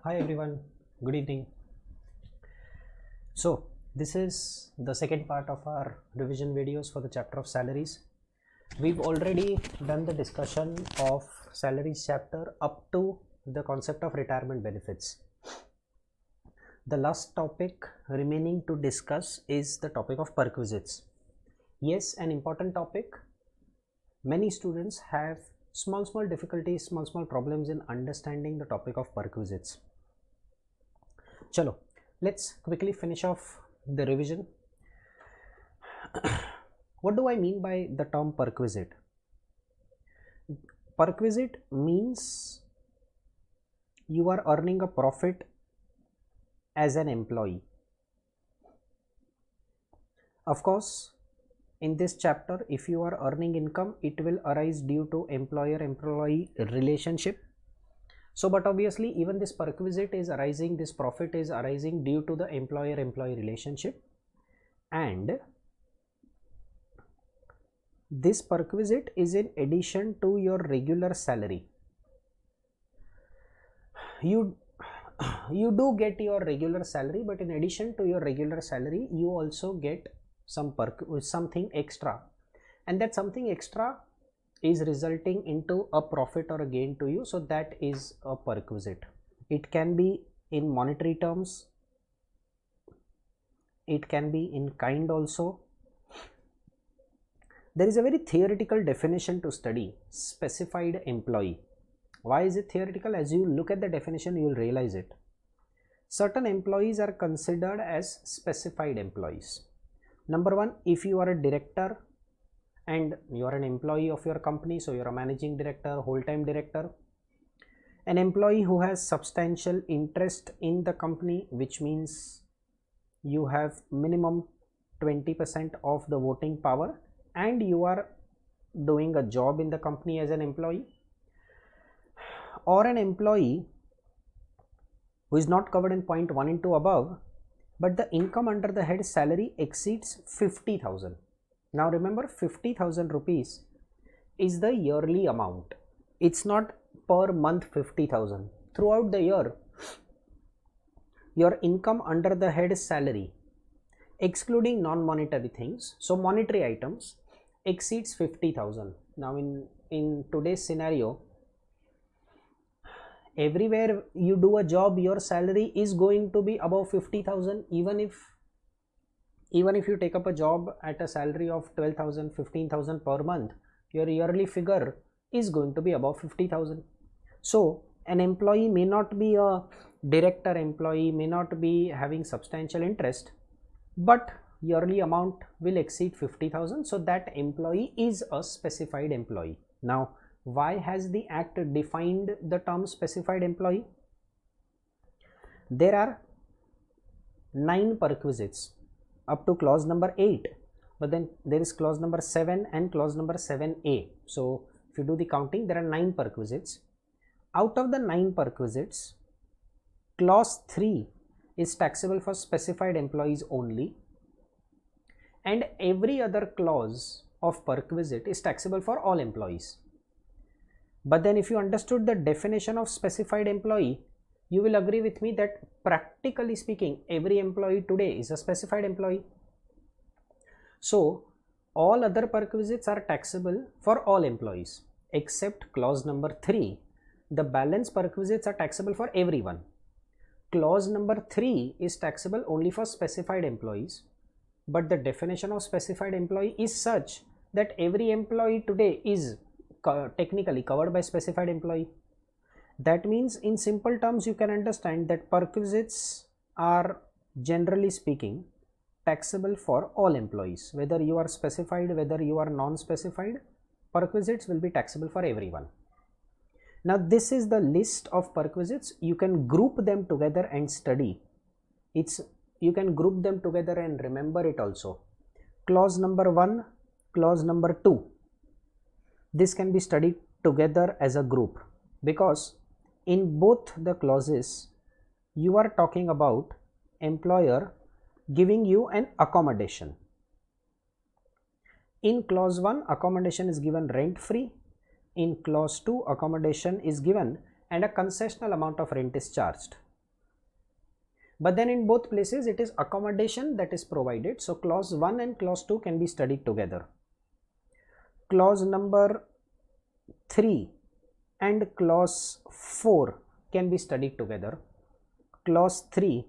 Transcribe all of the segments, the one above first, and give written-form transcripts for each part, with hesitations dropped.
Hi everyone, good evening. So this is the second part of our revision videos for the chapter of salaries. We've already done the discussion of salaries chapter up to the concept of retirement benefits. The last topic remaining to discuss is the topic of perquisites. Yes, an important topic. Many students have small difficulties, small problems in understanding the topic of perquisites. Chalo, let's quickly finish off the revision. What do I mean by the term perquisite? Perquisite means you are earning a profit as an employee. Of course, in this chapter, if you are earning income, it will arise due to employer-employee relationship. So, but obviously even this perquisite is arising, this profit is arising due to the employer-employee relationship, and this perquisite is in addition to your regular salary. You do get your regular salary, but in addition to your regular salary, you also get something extra, and that something extra is resulting into a profit or a gain to you. So that is a perquisite. It can be in monetary terms, it can be in kind also. There is a very theoretical definition to study specified employee. Why is it theoretical? As you look at the definition, you will realize it. Certain employees are considered as specified employees. Number one, if you are a director and you are an employee of your company, so you are a managing director, whole-time director, an employee who has substantial interest in the company, which means you have minimum 20% of the voting power and you are doing a job in the company as an employee, or an employee who is not covered in point 1 and 2 above, but the income under the head salary exceeds 50,000. Now remember, 50,000 rupees is the yearly amount. It's not per month 50,000. Throughout the year, your income under the head salary, excluding non-monetary things, so monetary items, exceeds 50,000. Now in today's scenario, everywhere you do a job, your salary is going to be above 50,000, even if you take up a job at a salary of 12,000, 15,000 per month, your yearly figure is going to be above 50,000. So an employee may not be a director employee, may not be having substantial interest, but yearly amount will exceed 50,000. So that employee is a specified employee. Now, why has the Act defined the term specified employee? There are 9 perquisites up to clause number 8, but then there is clause number 7 and clause number 7a. So if you do the counting, there are 9 perquisites. Out of the 9 perquisites, clause 3 is taxable for specified employees only, and every other clause of perquisite is taxable for all employees. But then if you understood the definition of specified employee, you will agree with me that practically speaking, every employee today is a specified employee. So all other perquisites are taxable for all employees except clause number 3. The balance perquisites are taxable for everyone. Clause number 3 is taxable only for specified employees, but the definition of specified employee is such that every employee today is technically covered by specified employee. That means, in simple terms, you can understand that perquisites are, generally speaking, taxable for all employees. Whether you are specified, whether you are non-specified, perquisites will be taxable for everyone. Now this is the list of perquisites. You can group them together and study. You can group them together and remember it also. Clause number 1, clause number 2. This can be studied together as a group, because in both the clauses you are talking about employer giving you an accommodation. In clause 1, accommodation is given rent free. In clause 2, accommodation is given and a concessional amount of rent is charged. but then in both places it is accommodation that is provided. So clause 1 and clause 2 can be studied together. Clause number 3 and clause 4 can be studied together. Clause 3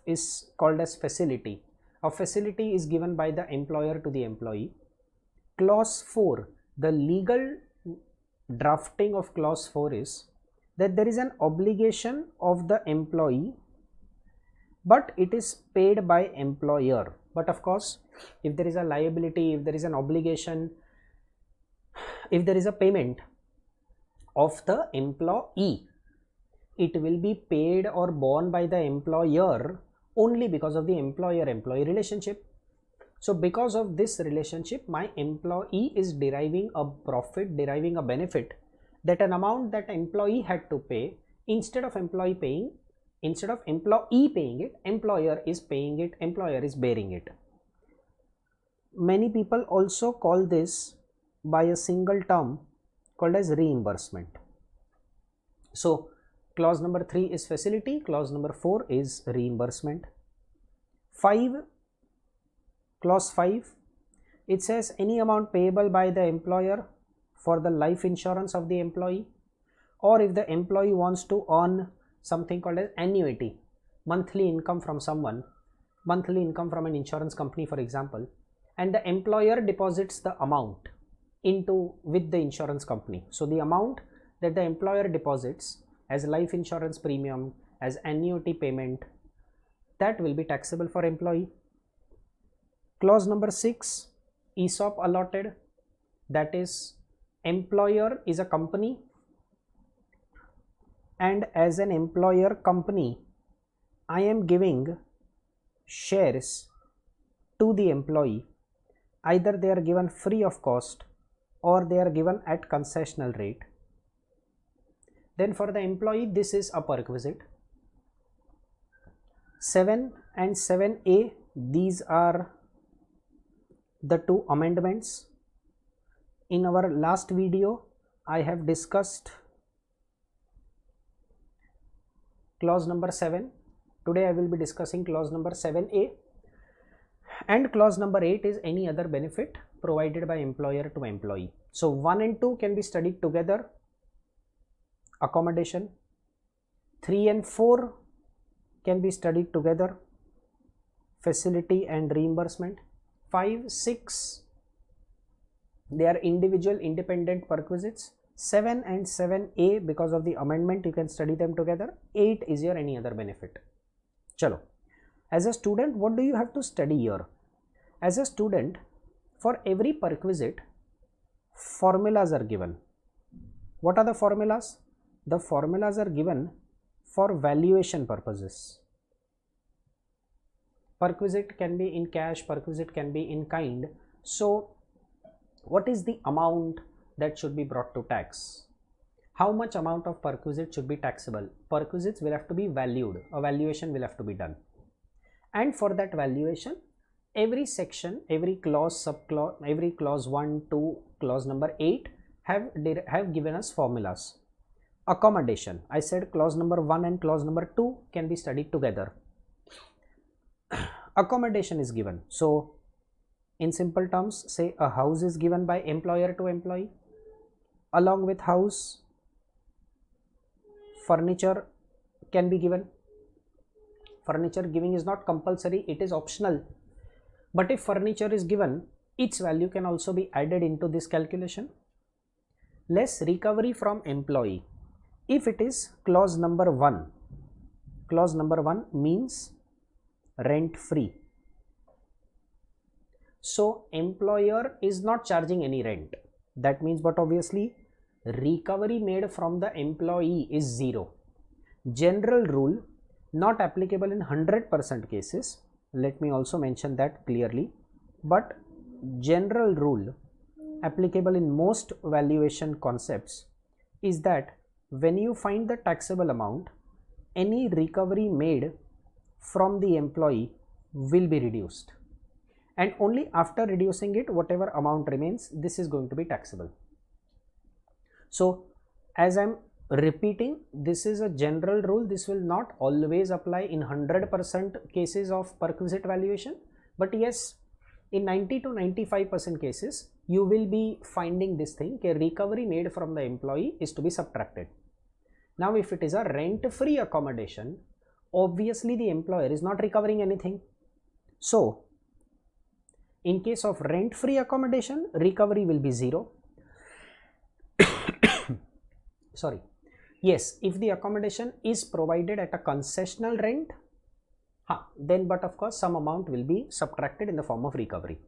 is called as facility. A facility is given by the employer to the employee. Clause 4, the legal drafting of clause 4 is that there is an obligation of the employee, but it is paid by employer. But of course, if there is a liability, if there is an obligation, if there is a payment of the employee, it will be paid or borne by the employer only because of the employer-employee relationship. So because of this relationship, my employee is deriving a profit, deriving a benefit, that an amount that employee had to pay, instead of employee paying it, employer is paying it, employer is bearing it. Many people also call this by a single term called as reimbursement. So clause number 3 is facility, clause number 4 is reimbursement. Clause 5, it says any amount payable by the employer for the life insurance of the employee, or if the employee wants to earn something called as annuity, monthly income from someone, monthly income from an insurance company for example, and the employer deposits the amount with the insurance company. So the amount that the employer deposits as life insurance premium, as annuity payment, that will be taxable for employee. Clause number 6, ESOP allotted, that is employer is a company, and as an employer company I am giving shares to the employee. Either they are given free of cost or they are given at concessional rate. Then for the employee, this is a perquisite. 7 and 7A, these are the two amendments. In our last video, I have discussed clause number 7. Today I will be discussing clause number 7A, and clause number 8 is any other benefit provided by employer to employee. So 1 and 2 can be studied together, accommodation. 3 and 4 can be studied together, facility and reimbursement. 5, 6, they are individual independent perquisites. 7 and 7A, because of the amendment, you can study them together. 8 is your any other benefit. Chalo. As a student, what do you have to study here? As a student, for every perquisite, formulas are given. What are the formulas? The formulas are given for valuation purposes. Perquisite can be in cash, perquisite can be in kind. So what is the amount that should be brought to tax? How much amount of perquisite should be taxable? Perquisites will have to be valued, a valuation will have to be done, and for that valuation, every section, every clause, subclause, every clause 1, 2, clause number 8 have given us formulas. Accommodation, I said clause number 1 and clause number 2 can be studied together. Accommodation is given. So in simple terms, say a house is given by employer to employee. Along with house, furniture can be given. Furniture giving is not compulsory, it is optional. But if furniture is given, its value can also be added into this calculation. Less recovery from employee. If it is clause number 1, clause number 1 means rent free. So employer is not charging any rent. That means, but obviously recovery made from the employee is 0. General rule, not applicable in 100% cases. Let me also mention that clearly. But general rule applicable in most valuation concepts is that when you find the taxable amount, any recovery made from the employee will be reduced, and only after reducing it, whatever amount remains, this is going to be taxable. So as I'm repeating, this is a general rule. This will not always apply in 100% cases of perquisite valuation, but yes, in 90 to 95% cases you will be finding this thing, a recovery made from the employee is to be subtracted. Now if it is a rent-free accommodation, obviously the employer is not recovering anything. So in case of rent-free accommodation, recovery will be 0. Sorry. Yes, if the accommodation is provided at a concessional rent, then but of course some amount will be subtracted in the form of recovery.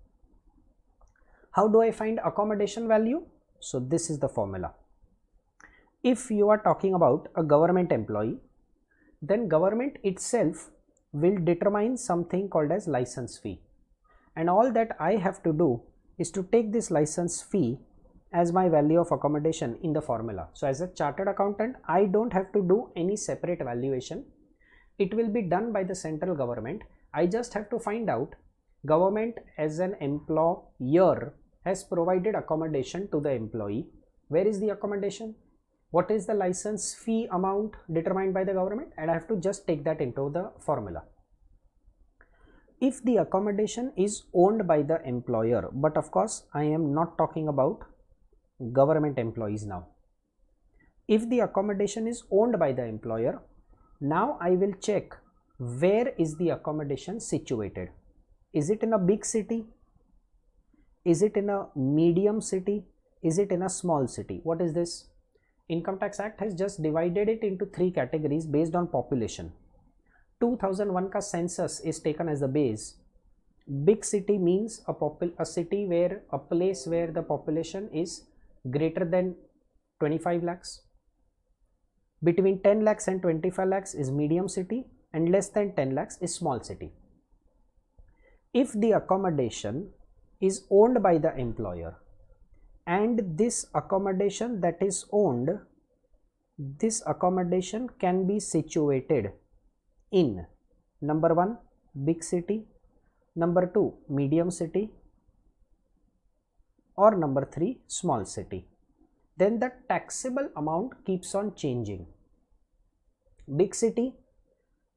How do I find accommodation value? So this is the formula. If you are talking about a government employee, then government itself will determine something called as license fee, and all that I have to do is to take this license fee as my value of accommodation in the formula. So as a chartered accountant, I don't have to do any separate valuation. It will be done by the central government. I just have to find out government as an employer has provided accommodation to the employee. Where is the accommodation? What is the license fee amount determined by the government? And I have to just take that into the formula. If the accommodation is owned by the employer, but of course I am not talking about government employees now. If the accommodation is owned by the employer, now I will check where is the accommodation situated. Is it in a big city? Is it in a medium city? Is it in a small city? What is this? Income Tax Act has just divided it into 3 categories based on population. 2001 ka census is taken as the base. Big city means a city where a place where the population is greater than 25 lakhs. Between 10 lakhs and 25 lakhs is medium city, and less than 10 lakhs is small city. If the accommodation is owned by the employer and this accommodation that is owned, this accommodation can be situated in number 1 big city, number 2 medium city, or number 3 small city, then the taxable amount keeps on changing. Big city,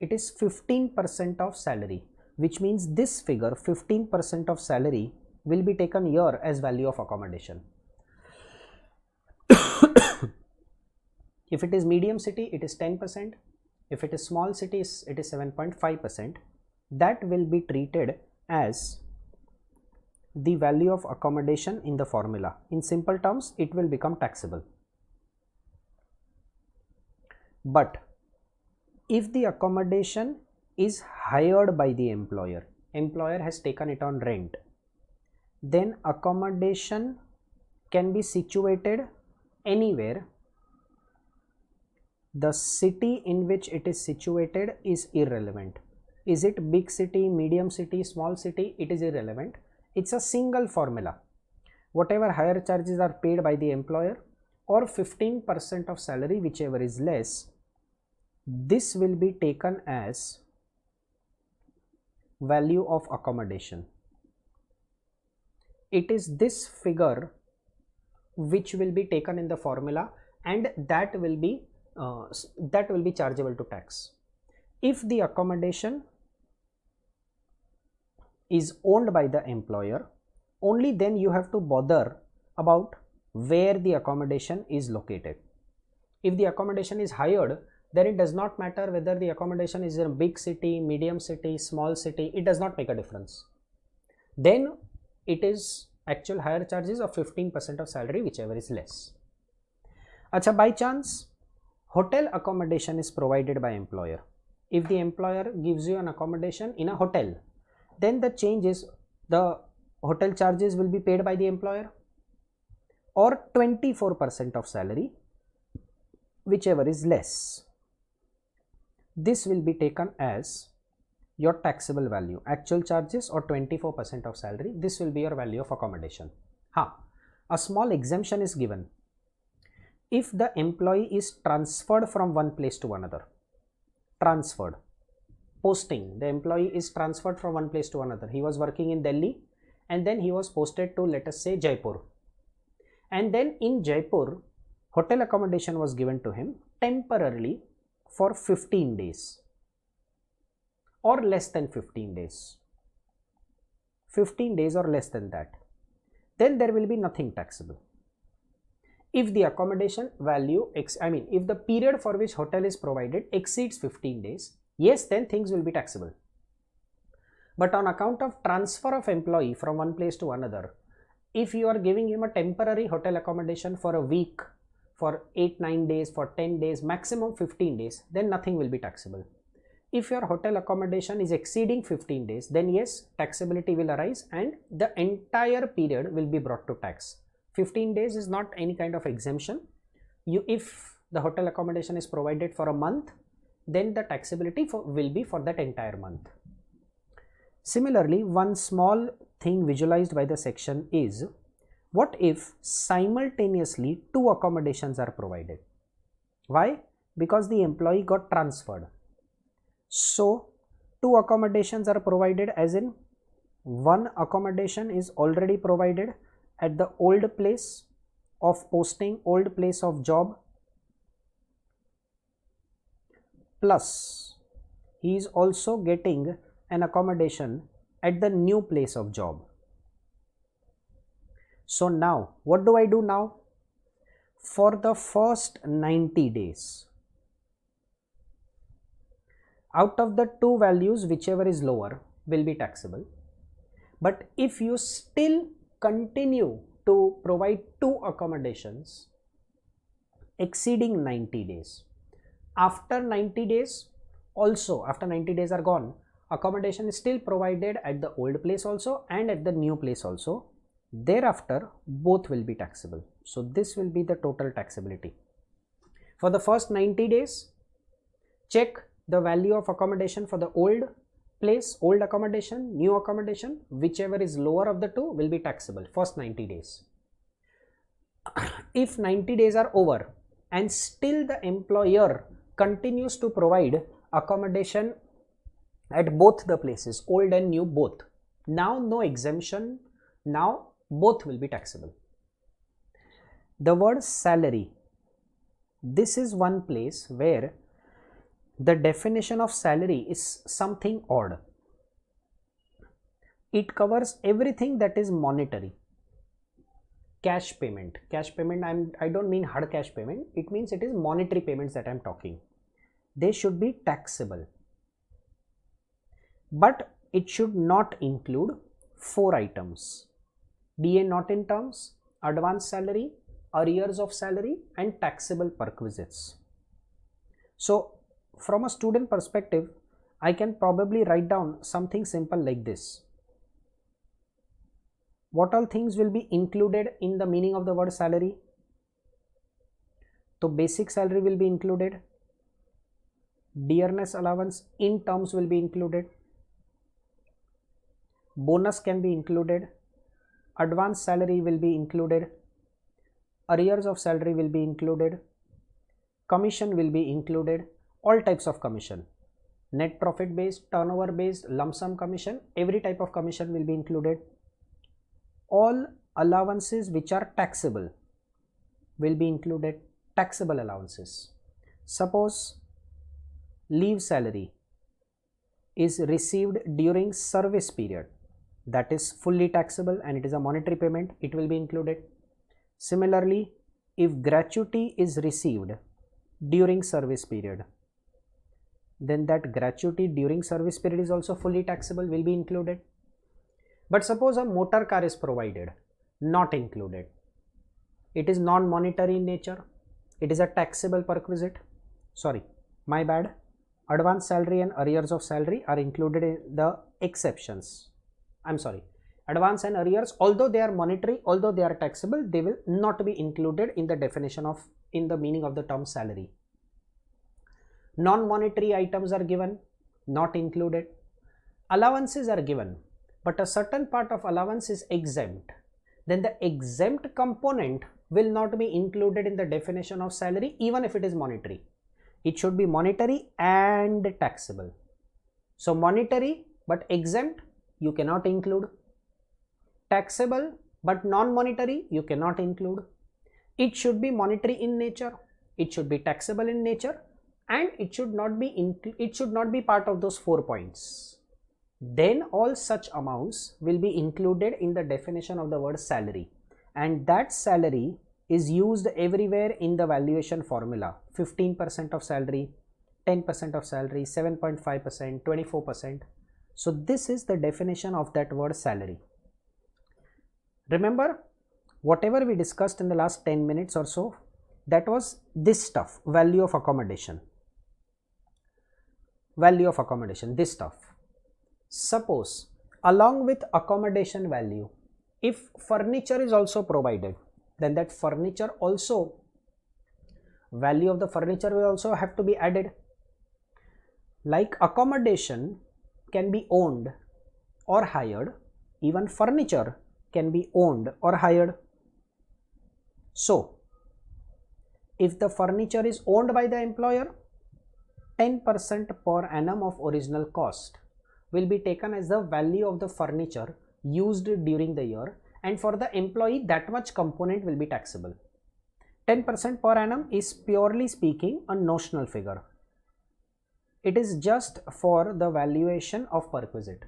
it is 15% of salary, which means this figure 15% of salary will be taken here as value of accommodation. If it is medium city, it is 10%. If it is small cities, it is 7.5%. That will be treated as the value of accommodation in the formula. In simple terms, it will become taxable. But if the accommodation is hired by the employer, employer has taken it on rent, then accommodation can be situated anywhere. The city in which it is situated is irrelevant. Is it big city, medium city, small city? It is irrelevant. It's a single formula. Whatever higher charges are paid by the employer or 15% of salary, whichever is less, this will be taken as value of accommodation. It is this figure which will be taken in the formula, and that will be chargeable to tax. If the accommodation is owned by the employer, only then you have to bother about where the accommodation is located. If the accommodation is hired, then it does not matter whether the accommodation is in a big city, medium city, small city, it does not make a difference. Then it is actual higher charges of 15% of salary, whichever is less. Acha, by chance hotel accommodation is provided by employer. If the employer gives you an accommodation in a hotel, then the change is the hotel charges will be paid by the employer, or 24% of salary, whichever is less. This will be taken as your taxable value, actual charges or 24% of salary. This will be your value of accommodation. A small exemption is given. If the employee is transferred from one place to another, transferred, posting, the employee is transferred from one place to another. He was working in Delhi and then he was posted to, let us say, Jaipur, and then in Jaipur hotel accommodation was given to him temporarily for 15 days or less than 15 days. 15 days or less than that, then there will be nothing taxable. If the accommodation value, if the period for which hotel is provided exceeds 15 days, yes, then things will be taxable. But on account of transfer of employee from one place to another, if you are giving him a temporary hotel accommodation for a week, for 8-9 days, for 10 days, maximum 15 days, then nothing will be taxable. If your hotel accommodation is exceeding 15 days, then yes, taxability will arise and the entire period will be brought to tax. 15 days is not any kind of exemption. If the hotel accommodation is provided for a month, then the taxability will be for that entire month. Similarly, one small thing visualized by the section is, what if simultaneously 2 accommodations are provided? Why? Because the employee got transferred. So 2 accommodations are provided, as in one accommodation is already provided at the old place of posting, old place of job, plus he is also getting an accommodation at the new place of job. So now what do I do now? For the first 90 days, out of the 2 values, whichever is lower will be taxable. But if you still continue to provide 2 accommodations exceeding 90 days, after 90 days also, after 90 days are gone, accommodation is still provided at the old place also and at the new place also, thereafter both will be taxable. So this will be the total taxability. For the first 90 days, check the value of accommodation for the old place, old accommodation, new accommodation, whichever is lower of the 2 will be taxable first 90 days. If 90 days are over and still the employer continues to provide accommodation at both the places, old and new both, now no exemption, now both will be taxable. The word salary, this is one place where the definition of salary is something odd. It covers everything that is monetary. Cash payment, I don't mean hard cash payment, it means it is monetary payments that I am talking. They should be taxable, but it should not include 4 items: DA not in terms, advance salary, arrears of salary, and taxable perquisites. So from a student perspective, I can probably write down something simple like this. What all things will be included in the meaning of the word salary? So basic salary will be included, dearness allowance in terms will be included, bonus can be included, advance salary will be included, arrears of salary will be included, commission will be included, all types of commission, net profit based, turnover based, lump sum commission, every type of commission will be included. All allowances which are taxable will be included, taxable allowances. Suppose leave salary is received during service period, that is fully taxable and it is a monetary payment, it will be included. Similarly, if gratuity is received during service period, then that gratuity during service period is also fully taxable, will be included. But suppose a motor car is provided, not included, it is non-monetary in nature, it is a taxable perquisite, sorry, my bad, advance salary and arrears of salary are included in the exceptions. I'm sorry, advance and arrears, although they are monetary, although they are taxable, they will not be included in the definition of, in the meaning of the term salary. Non-monetary items are given, not included. Allowances are given, but a certain part of allowance is exempt. Then the exempt component will not be included in the definition of salary, even if it is monetary. It should be monetary and taxable. So monetary but exempt you cannot include, taxable but non-monetary you cannot include. It should be monetary in nature, it should be taxable in nature, and it should not be part of those 4 points. Then all such amounts will be included in the definition of the word salary, and that salary is used everywhere in the valuation formula. 15% of salary, 10% of salary, 7.5%, 24%. So this is the definition of that word salary. Remember, whatever we discussed in the last 10 minutes or so, that was this stuff, value of accommodation, this stuff. Suppose along with accommodation value, if furniture is also provided, then that furniture also, value of the furniture will also have to be added. Like accommodation can be owned or hired, even furniture can be owned or hired. So if the furniture is owned by the employer, 10% per annum of original cost will be taken as the value of the furniture used during the year, and for the employee that much component will be taxable. 10% per annum is purely speaking a notional figure. It is just for the valuation of perquisite.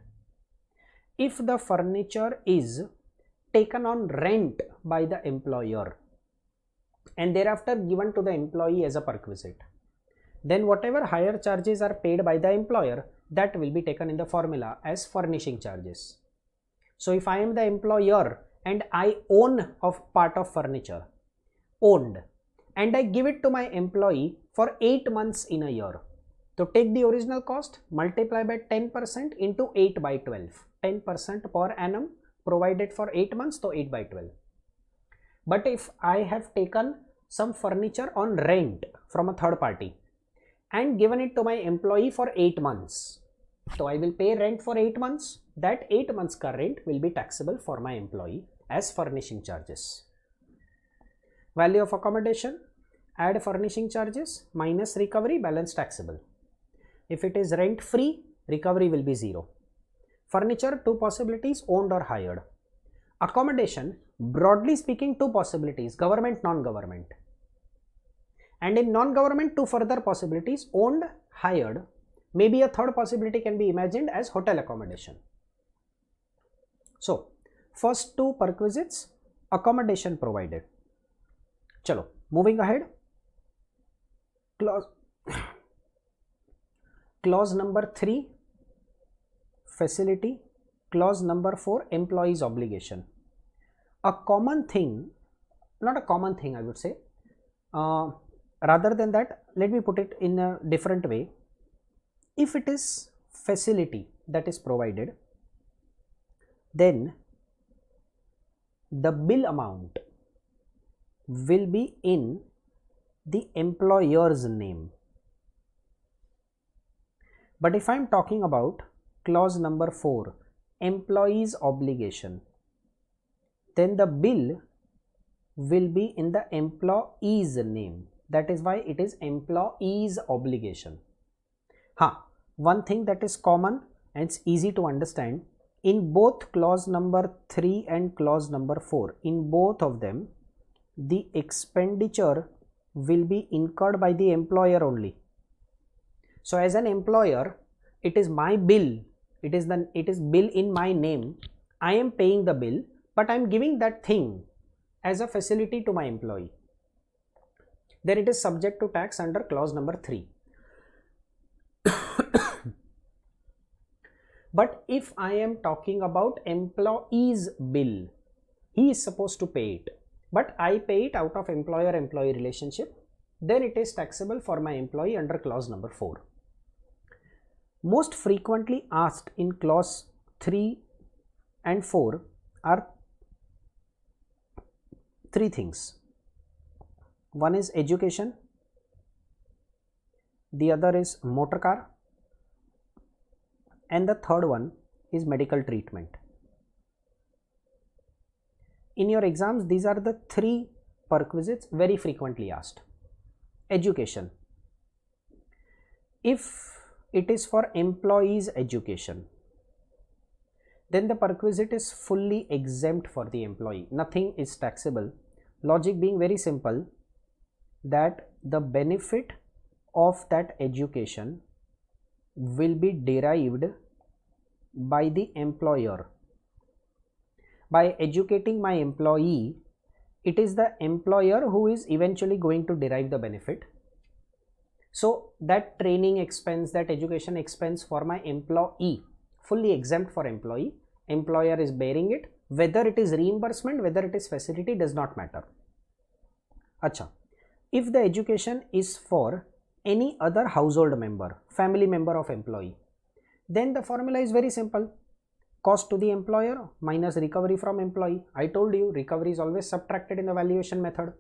If the furniture is taken on rent by the employer and thereafter given to the employee as a perquisite, then whatever higher charges are paid by the employer, that will be taken in the formula as furnishing charges. So if I am the employer and I own a part of furniture, owned, and I give it to my employee for 8 months in a year, so take the original cost, multiply by 10% into 8 by 12, 10% per annum provided for 8 months, so 8 by 12. But if I have taken some furniture on rent from a third party and given it to my employee for 8 months, so I will pay rent for 8 months, that 8 months ka rent will be taxable for my employee as furnishing charges. Value of accommodation, add furnishing charges minus recovery, balance taxable. If it is rent free, recovery will be 0. Furniture, 2 possibilities, owned or hired. Accommodation, broadly speaking, 2 possibilities, government, non-government. And in non-government, 2 further possibilities, owned, hired. Maybe a third possibility can be imagined as hotel accommodation. So first 2 perquisites, accommodation provided. Chalo, moving ahead. Clause number 3, facility. Clause number 4, employee's obligation. A common thing, not a common thing I would say, rather than that, let me put it in a different way. If it is facility that is provided, then the bill amount will be in the employer's name. But if I am talking about clause number 4, employee's obligation, then the bill will be in the employee's name. That is why it is employee's obligation. One thing that is common and it's easy to understand, in both clause number 3 and clause number 4, in both of them, the expenditure will be incurred by the employer only. So as an employer, it is my bill, it is bill in my name. I am paying the bill, but I am giving that thing as a facility to my employee. Then it is subject to tax under clause number 3. But if I am talking about employee's bill, he is supposed to pay it, but I pay it out of employer-employee relationship, then it is taxable for my employee under clause number 4. Most frequently asked in clause 3 and 4 are 3 things. One is education, the other is motor car, and the third one is medical treatment. In your exams, these are the 3 perquisites very frequently asked. Education. If it is for employees' education, then the perquisite is fully exempt for the employee. Nothing is taxable Logic being very simple, that the benefit of that education will be derived by the employer. By educating my employee, it is the employer who is eventually going to derive the benefit. So that training expense, that education expense for my employee, fully exempt for employee, employer is bearing it. Whether it is reimbursement, whether it is facility, does not matter. Acha, if the education is for any other household member, family member of employee, then the formula is very simple. Cost to the employer minus recovery from employee. I told you recovery is always subtracted in the valuation method.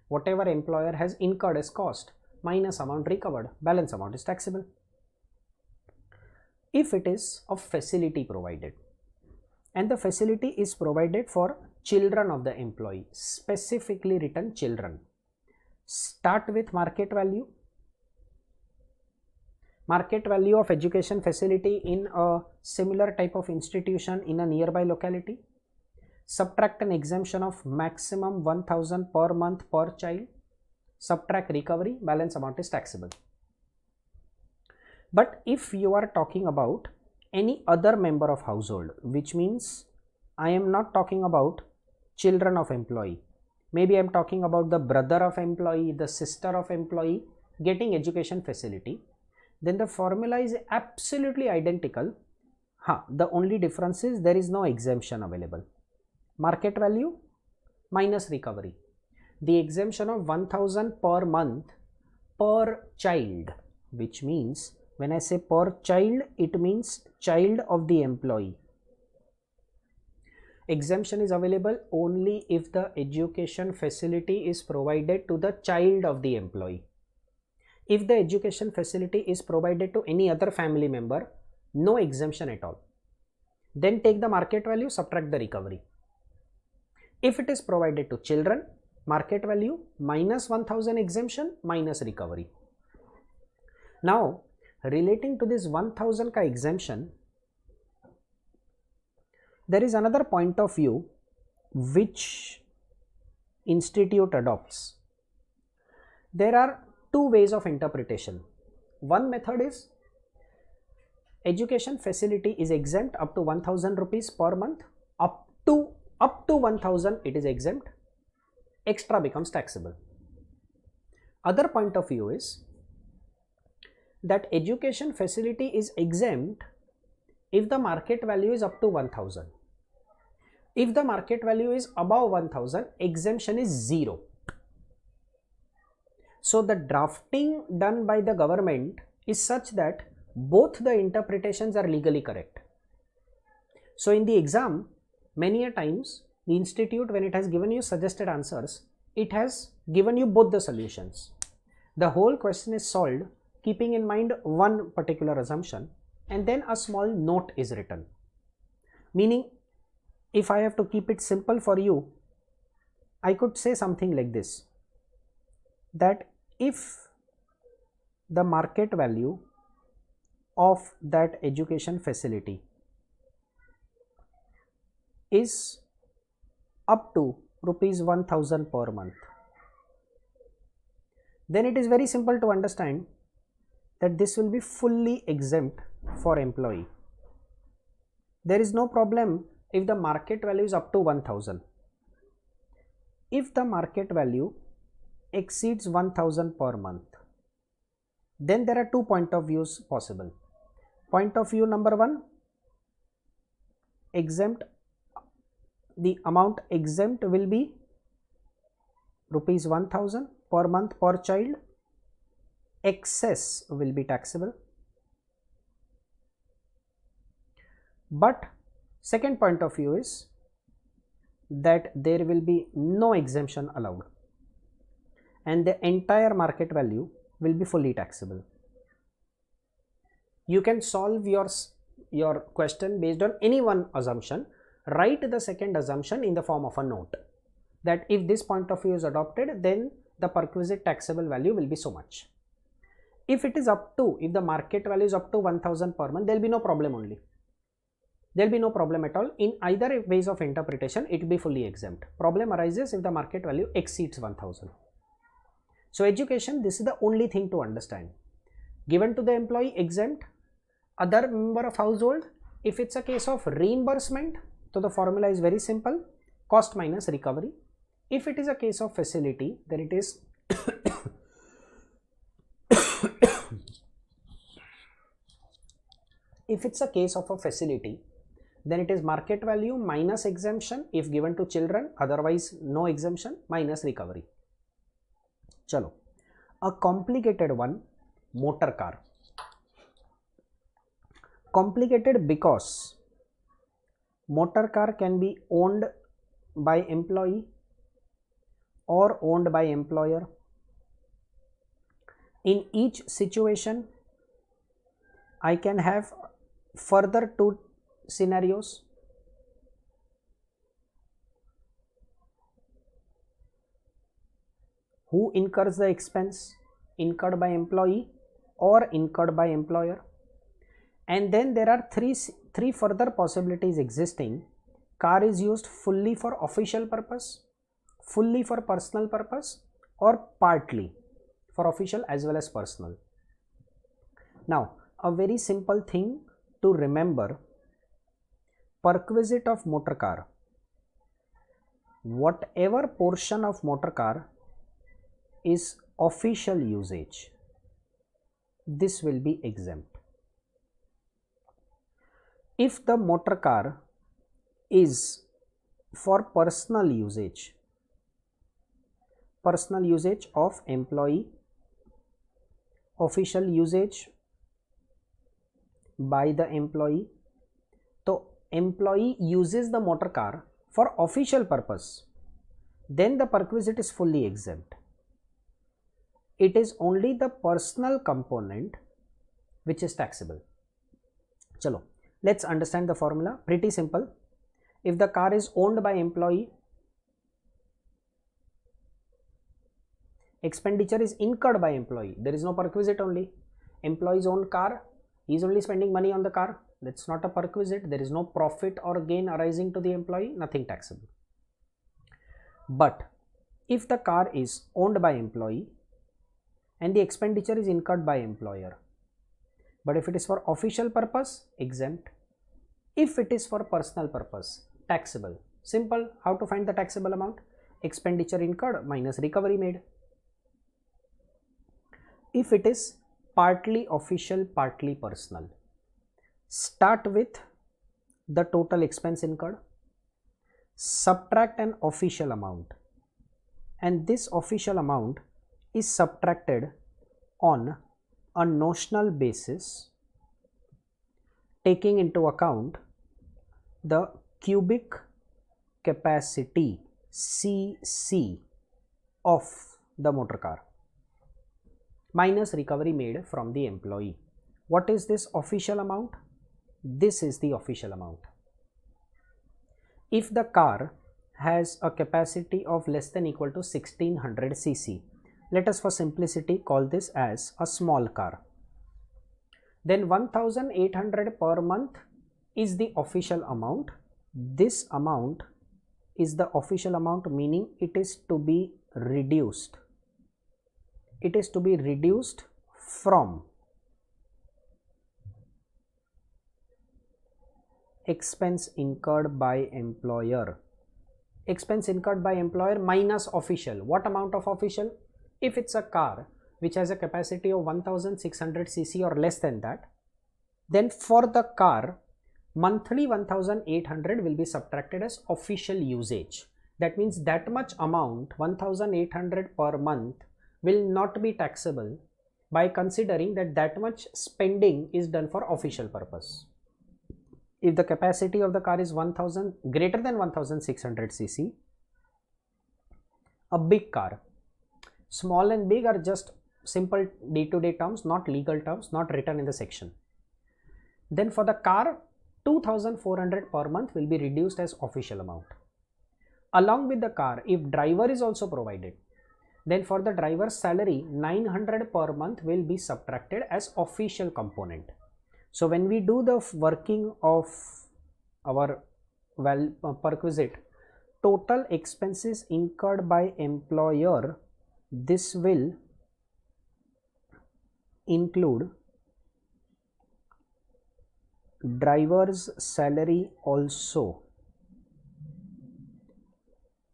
Whatever employer has incurred as cost minus amount recovered, balance amount is taxable. If it is of facility provided, and the facility is provided for children of the employee, specifically written children, start with market value. Market value of education facility in a similar type of institution in a nearby locality. Subtract an exemption of maximum 1000 per month per child. Subtract recovery, balance amount is taxable. But if you are talking about any other member of household, which means I am not talking about children of employee, maybe I am talking about the brother of employee, the sister of employee getting education facility, then the formula is absolutely identical. The only difference is there is no exemption available. Market value minus recovery. The exemption of 1000 per month per child, which means when I say per child, it means child of the employee. Exemption is available only if the education facility is provided to the child of the employee. If the education facility is provided to any other family member, no exemption at all. Then take the market value, subtract the recovery. If it is provided to children, market value minus 1000 exemption minus recovery. Now, relating to this 1000 ka exemption, there is another point of view which institute adopts. There are two ways of interpretation. One method is education facility is exempt up to 1000 rupees per month, up to 1000 it is exempt, extra becomes taxable. Other point of view is that education facility is exempt if the market value is up to 1000. If the market value is above 1000, exemption is 0. So the drafting done by the government is such that both the interpretations are legally correct. So in the exam, many a times the institute, when it has given you suggested answers, it has given you both the solutions. The whole question is solved keeping in mind one particular assumption, and then a small note is written. Meaning, if I have to keep it simple for you, I could say something like this, that if the market value of that education facility is up to rupees 1000 per month, then it is very simple to understand that this will be fully exempt for employee. There is no problem if the market value is up to 1000. If the market value exceeds 1000 per month, then there are two point of views possible. Point of view number one, exempt, the amount exempt will be rupees 1000 per month per child, excess will be taxable. But second point of view is that there will be no exemption allowed and the entire market value will be fully taxable. You can solve your question based on any one assumption. Write the second assumption in the form of a note, that if this point of view is adopted, then the perquisite taxable value will be so much. If it is up to, if the market value is up to 1000 per month, there will be no problem only. there will be no problem at all. In either ways of interpretation, it will be fully exempt. Problem arises if the market value exceeds 1000. So education, this is the only thing to understand. Given to the employee, exempt. Other member of household, if it's a case of reimbursement, so the formula is very simple, cost minus recovery. If it is a case of facility, then it is if it's a case of a facility, then it is market value minus exemption if given to children, otherwise no exemption, minus recovery. Chalo, a complicated one, motor car. Complicated because motor car can be owned by employee or owned by employer. In each situation, I can have further two scenarios. Who incurs the expense? Incurred by employee or incurred by employer. And then there are three further possibilities existing. Car is used fully for official purpose, fully for personal purpose, or partly for official as well as personal. Now, a very simple thing to remember, perquisite of motor car, whatever portion of motor car is official usage, this will be exempt. If the motor car is for personal usage of employee, official usage by the employee, so employee uses the motor car for official purpose, then the perquisite is fully exempt. It is only the personal component which is taxable. Chalo, let's understand the formula. Pretty simple. If the car is owned by employee, expenditure is incurred by employee, there is no perquisite only. Employee's own car, he is only spending money on the car, that's not a perquisite. There is no profit or gain arising to the employee, nothing taxable. But if the car is owned by employee and the expenditure is incurred by employer, but if it is for official purpose, exempt. If it is for personal purpose, taxable. Simple. How to find the taxable amount? Expenditure incurred minus recovery made. If it is partly official, partly personal, start with the total expense incurred, subtract an official amount, and this official amount is subtracted on a notional basis, taking into account the cubic capacity CC of the motor car minus recovery made from the employee. What is this official amount? This is the official amount. If the car has a capacity of less than equal to 1600 cc, let us for simplicity call this as a small car, then 1800 per month is the official amount. This amount is the official amount, meaning it is to be reduced. It is to be reduced from expense incurred by employer. Expense incurred by employer minus official. What amount of official? If it's a car which has a capacity of 1600 cc or less than that, then for the car, monthly 1800 will be subtracted as official usage. That means that much amount, 1800 per month, will not be taxable by considering that that much spending is done for official purpose. If the capacity of the car is greater than 1600 cc, a big car, small and big are just simple day-to-day terms, not legal terms, not written in the section. Then for the car, 2400 per month will be reduced as official amount. Along with the car, if driver is also provided, then for the driver's salary, 900 per month will be subtracted as official component. So when we do the working of our perquisite, total expenses incurred by employer, this will include driver's salary also,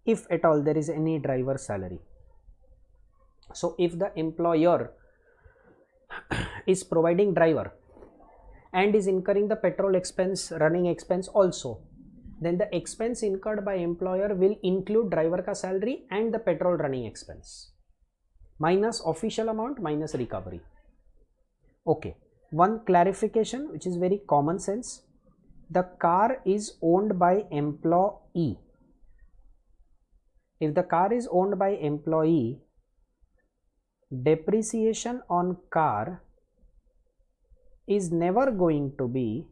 if at all there is any driver salary. So if the employer is providing driver and is incurring the petrol expense, running expense also, then the expense incurred by employer will include driver ka salary and the petrol running expense minus official amount minus recovery. Okay, one clarification which is very common sense. The car is owned by employee. If the car is owned by employee, depreciation on car is never going to be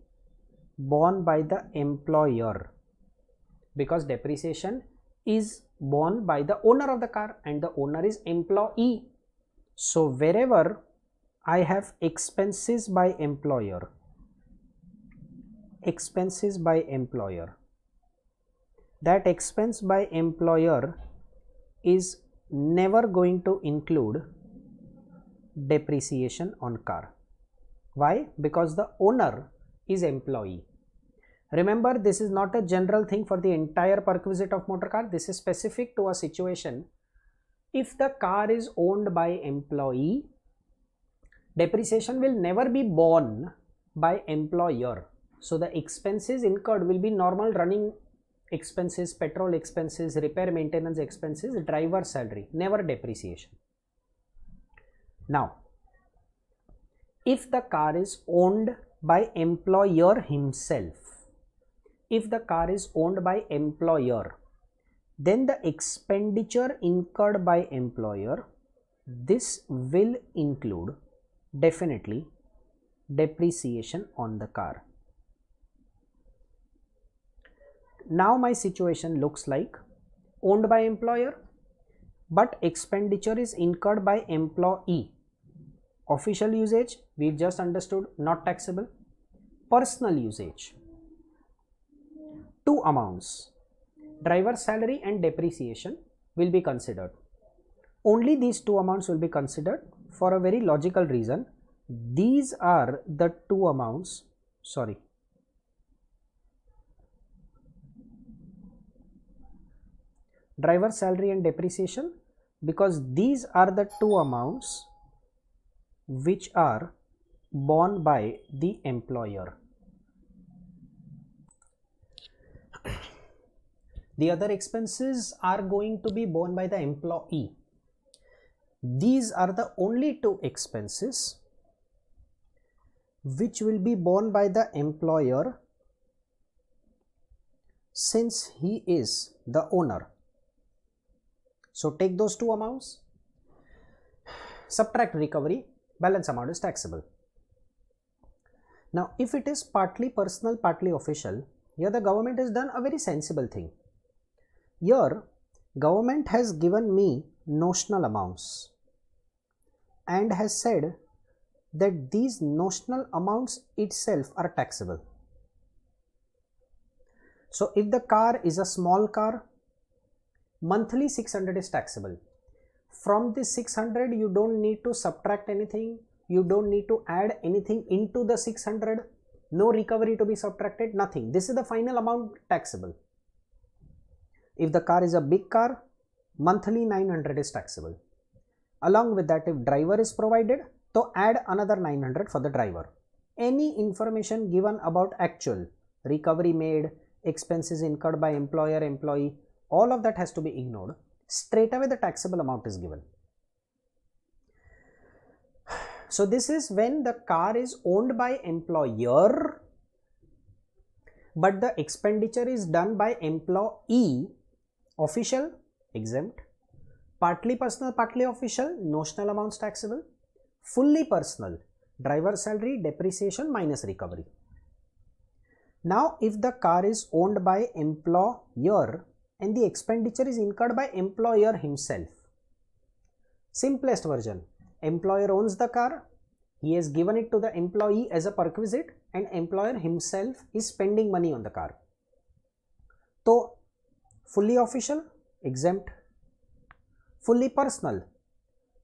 borne by the employer, because depreciation is borne by the owner of the car and the owner is employee. So wherever I have expenses by employer, that expense by employer is never going to include depreciation on car. Why? Because the owner is employee. Remember, this is not a general thing for the entire perquisite of motor car. This is specific to a situation. If the car is owned by employee, depreciation will never be borne by employer. So the expenses incurred will be normal running expenses, petrol expenses, repair maintenance expenses, driver salary, never depreciation. Now, if the car is owned by employer himself, then the expenditure incurred by employer, this will include definitely depreciation on the car. Now my situation looks like owned by employer, but expenditure is incurred by employee. Official usage, we just understood, not taxable. Personal usage, two amounts, driver salary and depreciation, will be considered. Only these two amounts will be considered for a very logical reason. These are the two amounts, driver salary and depreciation, because these are the two amounts which are borne by the employer. The other expenses are going to be borne by the employee. These are the only two expenses which will be borne by the employer since he is the owner. So take those two amounts, subtract recovery, balance amount is taxable. Now if it is partly personal, partly official, here the government has done a very sensible thing. Here government has given me notional amounts and has said that these notional amounts itself are taxable. So if the car is a small car, monthly 600 is taxable. From this 600 you don't need to subtract anything, you don't need to add anything into the 600, no recovery to be subtracted, nothing. This is the final amount taxable. If the car is a big car, monthly 900 is taxable. Along with that, if driver is provided, so add another 900 for the driver. Any information given about actual recovery made, expenses incurred by employer, employee, all of that has to be ignored. Straight away the taxable amount is given. So this is when the car is owned by employer, but the expenditure is done by employee. Official, exempt. Partly personal, partly official, notional amounts taxable. Fully personal, driver salary, depreciation minus recovery. Now if the car is owned by employer and the expenditure is incurred by employer himself, simplest version, employer owns the car, he has given it to the employee as a perquisite and employer himself is spending money on the car. So fully official, exempt. Fully personal,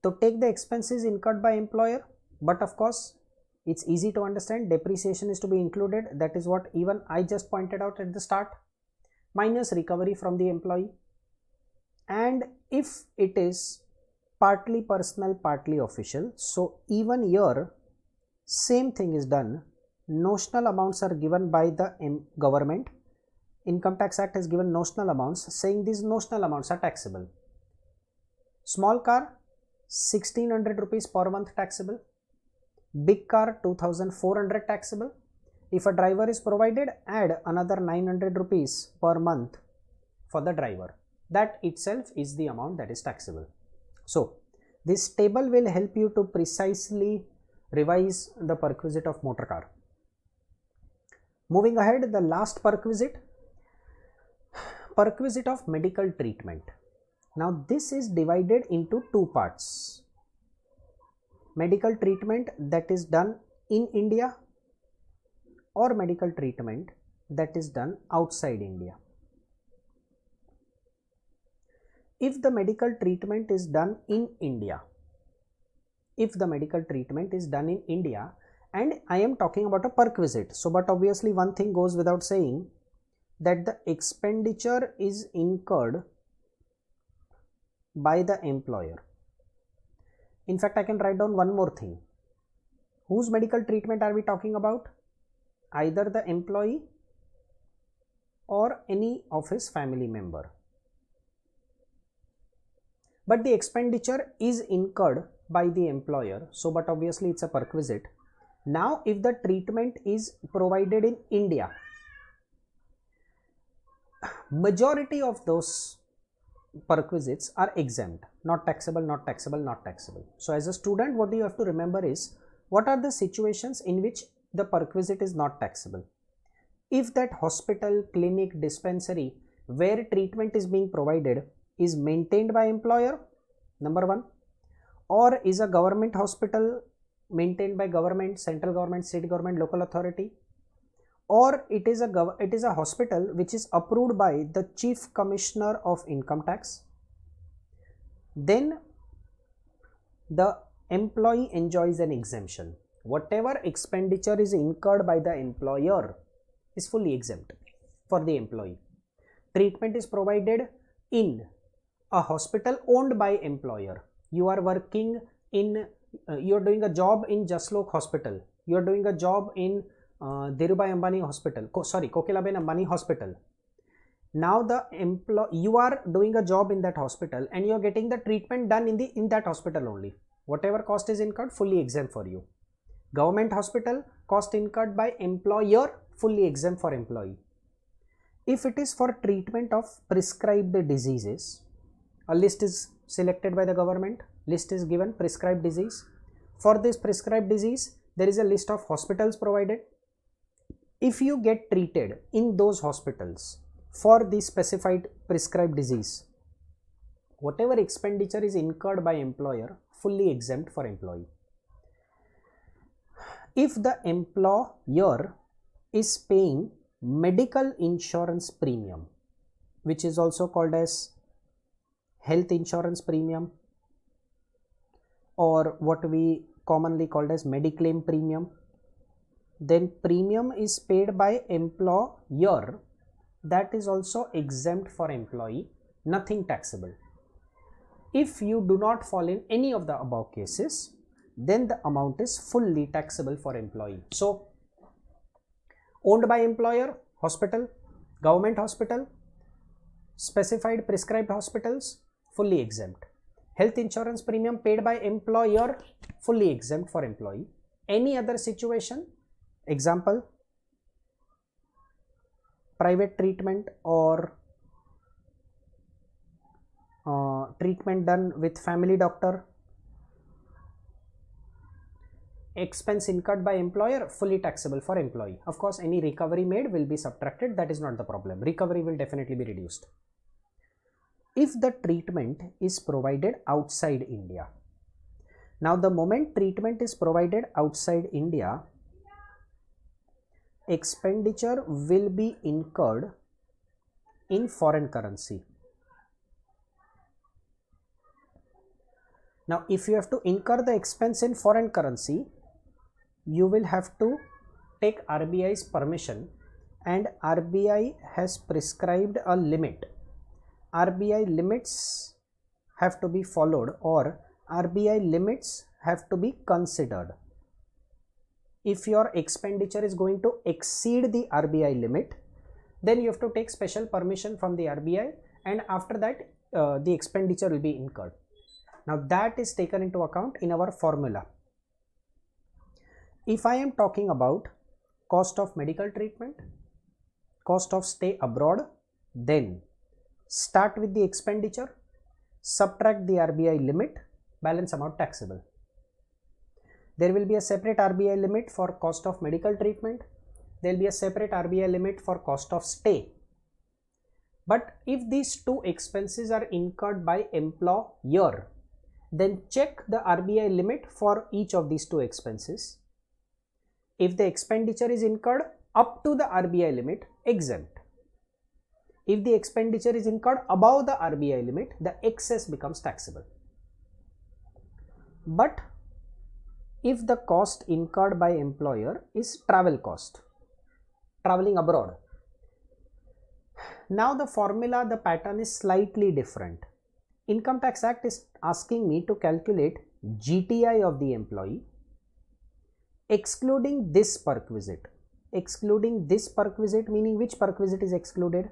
to take the expenses incurred by employer, but of course it's easy to understand, depreciation is to be included. That is what even I just pointed out at the start, minus recovery from the employee. And if it is partly personal, partly official, so even here same thing is done. Notional amounts are given by the government. Income Tax Act has given notional amounts, saying these notional amounts are taxable. Small car 1600 rupees per month taxable, big car 2400 taxable. If a driver is provided, add another 900 rupees per month for the driver. That itself is the amount that is taxable. So this table will help you to precisely revise the perquisite of motor car. Moving ahead, the last perquisite of medical treatment. Now this is divided into two parts. Medical treatment that is done in India or medical treatment that is done outside India. If the medical treatment is done in India, and I am talking about a perquisite, so but obviously one thing goes without saying, that the expenditure is incurred by the employer. In fact, I can write down one more thing. Whose medical treatment are we talking about? Either the employee or any of his family member. But the expenditure is incurred by the employer, so but obviously it's a perquisite. Now if the treatment is provided in India, majority of those perquisites are exempt, not taxable, not taxable, not taxable. So as a student, what you have to remember is, what are the situations in which the perquisite is not taxable? If that hospital, clinic, dispensary where treatment is being provided is maintained by employer, number one, or is a government hospital maintained by government, central government, state government, local authority, or it is a hospital which is approved by the Chief Commissioner of Income Tax, then the employee enjoys an exemption. Whatever expenditure is incurred by the employer is fully exempt for the employee. Treatment is provided in a hospital owned by employer. You are working in, you are doing a job in Jaslok Hospital, you are doing a job in Dhirubhai Ambani Hospital, Kokilaben Ambani Hospital. Now you are doing a job in that hospital and you are getting the treatment done in that hospital only. Whatever cost is incurred, fully exempt for you. Government hospital, cost incurred by employer, fully exempt for employee. If it is for treatment of prescribed diseases, a list is selected by the government, list is given, prescribed disease. For this prescribed disease, there is a list of hospitals provided. If you get treated in those hospitals for the specified prescribed disease, whatever expenditure is incurred by employer, fully exempt for employee. If the employer is paying medical insurance premium, which is also called as health insurance premium, or what we commonly called as mediclaim premium, then premium is paid by employer, that is also exempt for employee, nothing taxable. If you do not fall in any of the above cases, then the amount is fully taxable for employee. So owned by employer, hospital, government hospital, specified prescribed hospitals, fully exempt. Health insurance premium paid by employer, fully exempt for employee. Any other situation, example, private treatment or treatment done with family doctor, expense incurred by employer, fully taxable for employee. Of course, any recovery made will be subtracted, that is not the problem. Recovery will definitely be reduced. If the treatment is provided outside India, now the moment treatment is provided outside India, expenditure will be incurred in foreign currency. Now if you have to incur the expense in foreign currency, you will have to take RBI's permission, and RBI has prescribed a limit. RBI limits have to be followed, or RBI limits have to be considered. If your expenditure is going to exceed the RBI limit, then you have to take special permission from the RBI, and after that the expenditure will be incurred. Now that is taken into account in our formula. If I am talking about cost of medical treatment, cost of stay abroad, then start with the expenditure, subtract the RBI limit, balance amount taxable. There will be a separate RBI limit for cost of medical treatment. There will be a separate RBI limit for cost of stay. But if these two expenses are incurred by employer, then check the RBI limit for each of these two expenses. If the expenditure is incurred up to the RBI limit, exempt. If the expenditure is incurred above the RBI limit, the excess becomes taxable. But if the cost incurred by employer is travel cost, traveling abroad, now the formula, the pattern is slightly different. Income Tax Act is asking me to calculate GTI of the employee excluding this perquisite. Excluding this perquisite meaning which perquisite is excluded?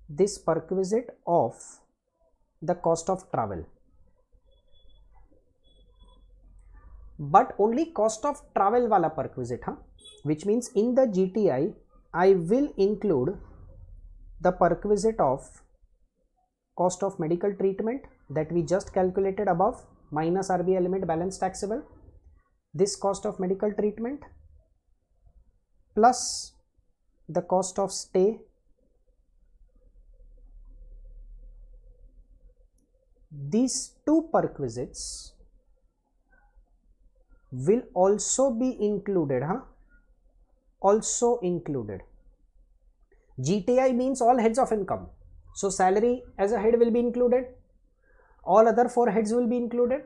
This perquisite of the cost of travel. But only cost of travel wala perquisite, which means in the GTI I will include the perquisite of cost of medical treatment that we just calculated above minus RBI limit balance taxable, this cost of medical treatment plus the cost of stay, these two perquisites will also be included, also included. GTI means all heads of income, so salary as a head will be included, all other four heads will be included.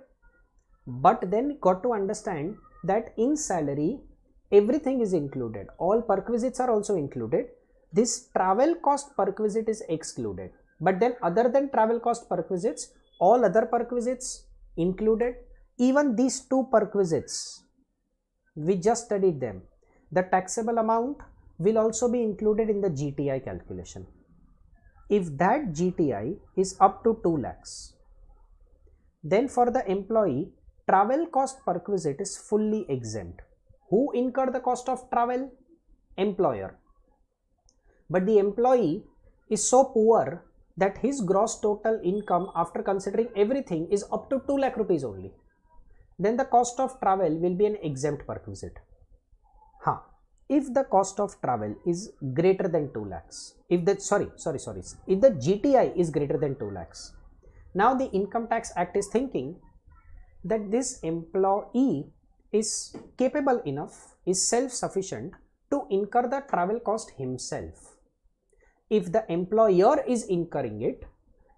But then got to understand that in salary everything is included, all perquisites are also included. This travel cost perquisite is excluded, but then other than travel cost perquisites, all other perquisites included. Even these two perquisites, we just studied them, the taxable amount will also be included in the GTI calculation. If that GTI is up to 2 lakhs, then for the employee, travel cost perquisite is fully exempt. Who incurred the cost of travel? Employer. But the employee is so poor that his gross total income after considering everything is up to 2 lakh rupees only. Then the cost of travel will be an exempt perquisite. If the cost of travel is greater than 2 lakhs, if the if the GTI is greater than 2 lakhs, now the Income Tax Act is thinking that this employee is capable enough, is self-sufficient to incur the travel cost himself. If the employer is incurring it,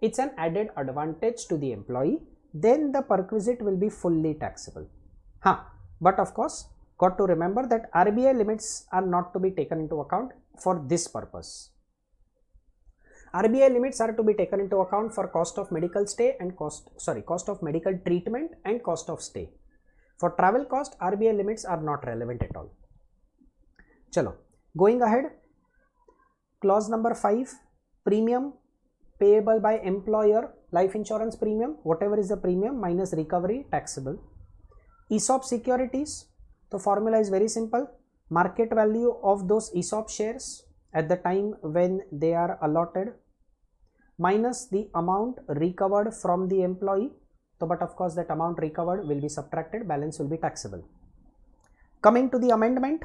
it's an added advantage to the employee, then the perquisite will be fully taxable. But of course, got to remember that RBI limits are not to be taken into account for this purpose. RBI limits are to be taken into account for cost of medical stay and cost of medical treatment and cost of stay. For travel cost, RBI limits are not relevant at all. Chalo, going ahead, clause number 5, premium payable by employer, life insurance premium, whatever is the premium minus recovery taxable. ESOP securities, the formula is very simple, market value of those ESOP shares at the time when they are allotted minus the amount recovered from the employee. So, but of course that amount recovered will be subtracted, balance will be taxable. Coming to the amendment,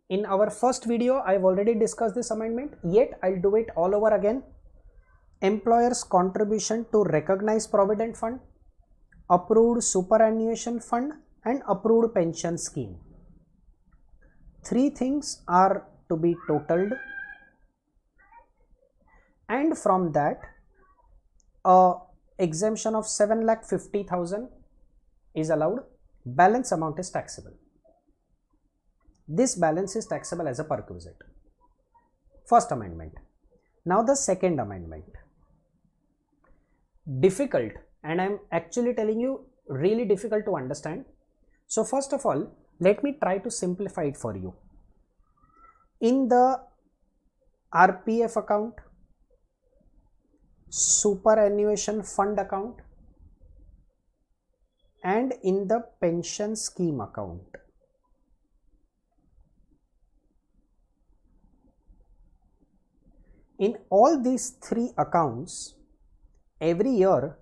in our first video I have already discussed this amendment, yet I'll do it all over again. Employer's contribution to recognized provident fund, approved superannuation fund and approved pension scheme. 3 things are to be totaled and from that a exemption of 7,50,000 is allowed. Balance amount is taxable. This balance is taxable as a perquisite. First amendment. Now the second amendment. Difficult, and I am actually telling you really difficult to understand. So first of all, let me try to simplify it for you. In the RPF account, superannuation fund account, and in the pension scheme account, in all these three accounts, every year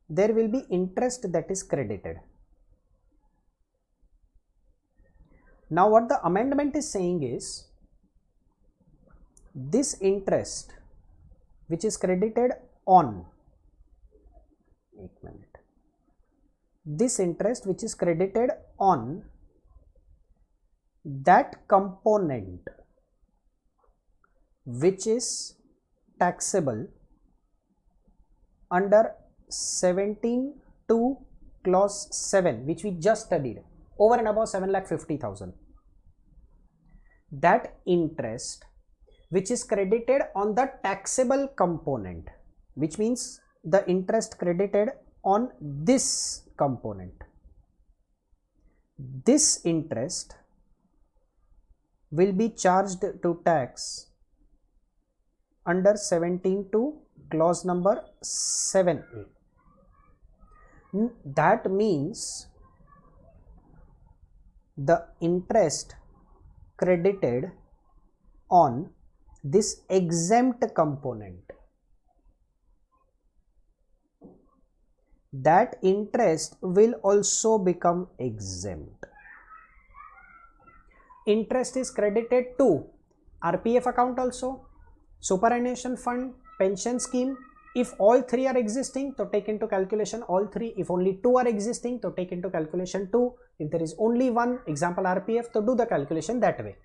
there will be interest that is credited. Now what the amendment is saying is, this interest which is credited on, this interest which is credited on that component which is taxable under 17(2) clause 7, which we just studied, over and above 7,50,000, that interest which is credited on the taxable component, which means the interest credited on this component, this interest will be charged to tax under 17(2) clause number 7A. That means the interest credited on this exempt component, that interest will also become exempt. Interest is credited to RPF account also, superannuation fund, pension scheme. If all three are existing, to take into calculation all three. If only two are existing, to take into calculation two. If there is only one, example RPF, to do the calculation that way.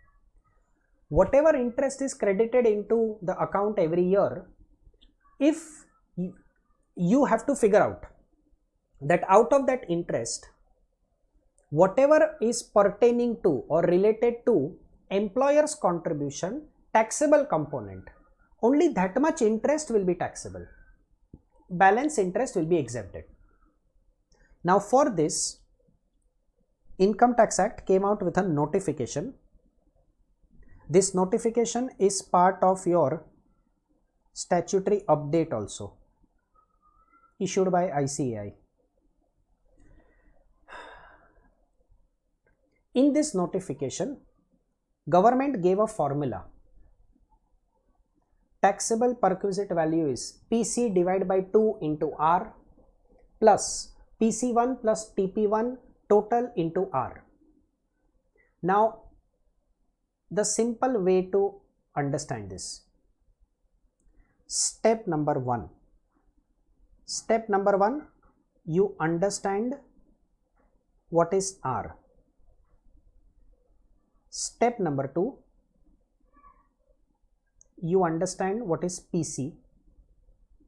Whatever interest is credited into the account every year, if you have to figure out that out of that interest, whatever is pertaining to or related to employer's contribution, taxable component, only that much interest will be taxable. Balance interest will be exempted. Now for this, Income Tax Act came out with a notification. This notification is part of your statutory update also, issued by ICAI. In this notification, government gave a formula. Taxable perquisite value is PC divided by 2 into R plus PC1 plus TP1 total into R. Now, the simple way to understand this. Step number 1. Step number 1, you understand what is R. Step number 2, you understand what is PC.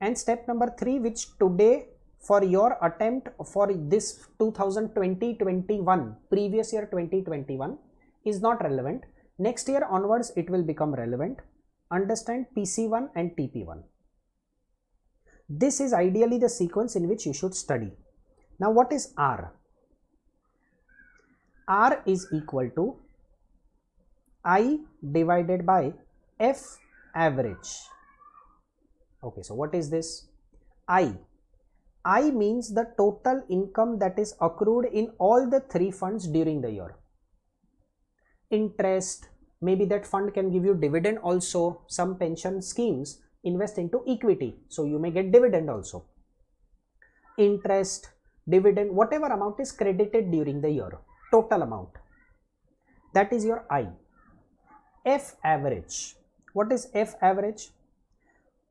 And step number 3, which today for your attempt for this 2020-21, previous year 2021 is not relevant. Next year onwards it will become relevant. Understand PC1 and TP1. This is ideally the sequence in which you should study. Now what is R? R is equal to I divided by F average. Okay, so what is this? I means the total income that is accrued in all the three funds during the year. Interest, maybe that fund can give you dividend also. Some pension schemes invest into equity, so you may get dividend also. Interest, dividend, whatever amount is credited during the year, total amount, that is your I. F average. What is F average?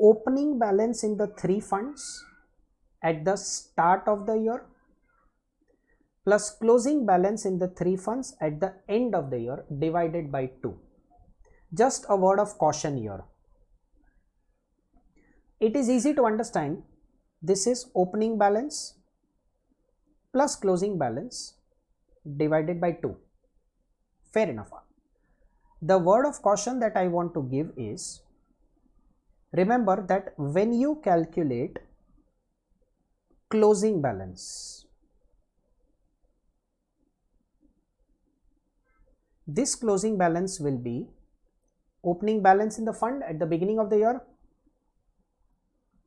Opening balance in the three funds at the start of the year plus closing balance in the three funds at the end of the year divided by 2. Just a word of caution here. it is easy to understand. This is opening balance plus closing balance divided by 2. Fair enough. The word of caution that I want to give is, remember that when you calculate closing balance, this closing balance will be opening balance in the fund at the beginning of the year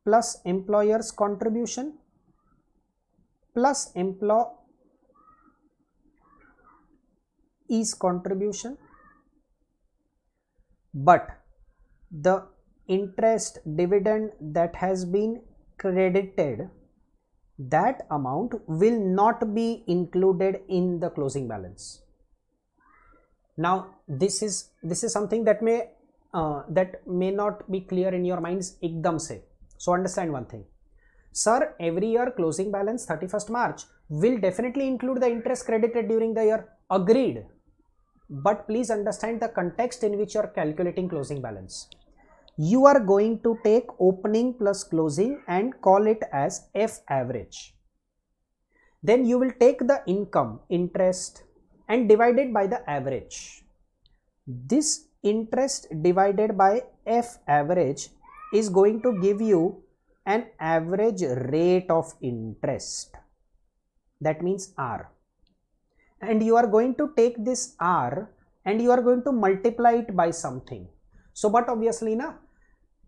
plus employer's contribution plus employee's contribution, but the interest dividend that has been credited, that amount will not be included in the closing balance. Now this is something that may not be clear in your minds ekdam se. So understand one thing, sir, every year closing balance 31st March will definitely include the interest credited during the year. Agreed, but please understand the context in which you are calculating closing balance. You are going to take opening plus closing and call it as F average. Then you will take the income, interest, and divide it by the average. This interest divided by F average is going to give you an average rate of interest. That means R. And you are going to take this R and you are going to multiply it by something. So, but obviously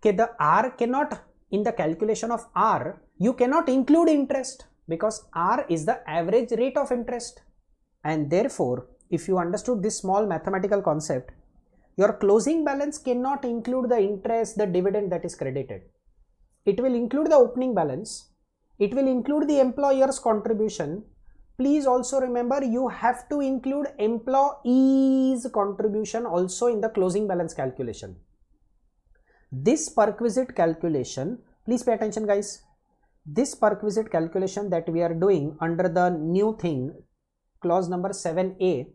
the R cannot, in the calculation of R, you cannot include interest because R is the average rate of interest. And therefore, if you understood this small mathematical concept, your closing balance cannot include the interest, the dividend that is credited. It will include the opening balance. It will include the employer's contribution. Please also remember, you have to include employee's contribution also in the closing balance calculation. This perquisite calculation, please pay attention guys, this perquisite calculation that we are doing under the new thing, clause number 7a,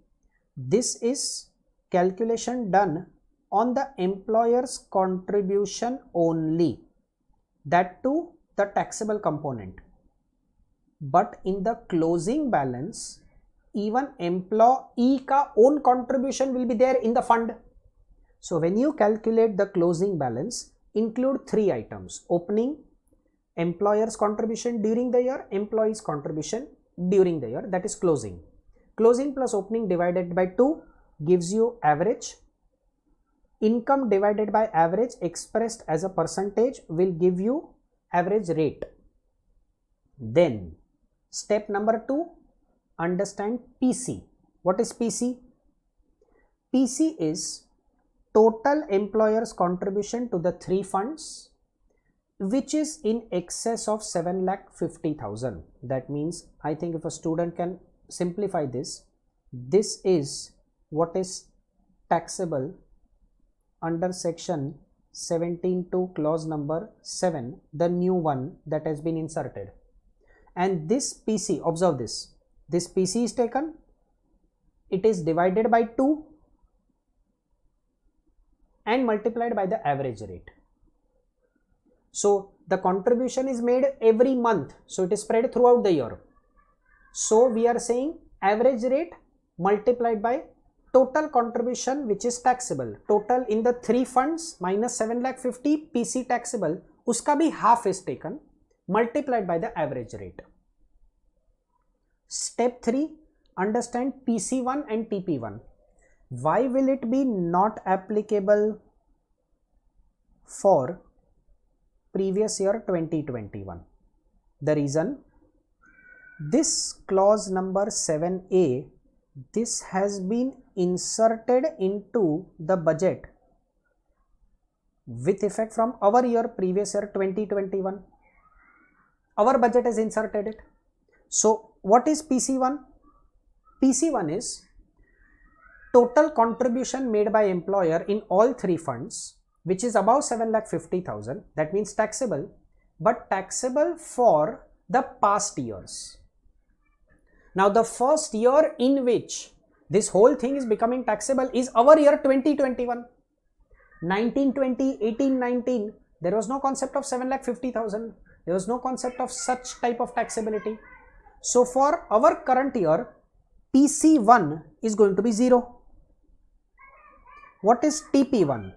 this is calculation done on the employer's contribution only, that too the taxable component. But in the closing balance, even employee ka own contribution will be there in the fund. So when you calculate the closing balance, include 3 items: opening, employer's contribution during the year, employee's contribution during the year, that is closing. Closing plus opening divided by 2 gives you average. Income divided by average expressed as a percentage will give you average rate. Then step number 2, understand PC. What is PC? PC is total employer's contribution to the 3 funds, which is in excess of 7,50,000. That means, I think if a student can simplify this, this is what is taxable under section 17(2) clause number 7, the new one that has been inserted. And this PC, observe this, this PC is taken, it is divided by 2 and multiplied by the average rate. So the contribution is made every month, so it is spread throughout the year. So we are saying average rate multiplied by total contribution which is taxable. Total in the 3 funds minus 7,50,000 PC taxable, uska bhi half is taken, multiplied by the average rate. Step 3, understand PC1 and TP1. Why will it be not applicable for previous year 2021? The reason, this clause number 7a, this has been inserted into the budget with effect from our year previous year 2021. Our budget has inserted it. So what is PC1? PC1 is total contribution made by employer in all 3 funds, which is above 7,50,000. That means taxable, but taxable for the past years. Now the first year in which this whole thing is becoming taxable is our year 2021. 1920, 1819, There was no concept of 7,50,000. There was no concept of such type of taxability. So for our current year, PC1 is going to be 0. What is TP1?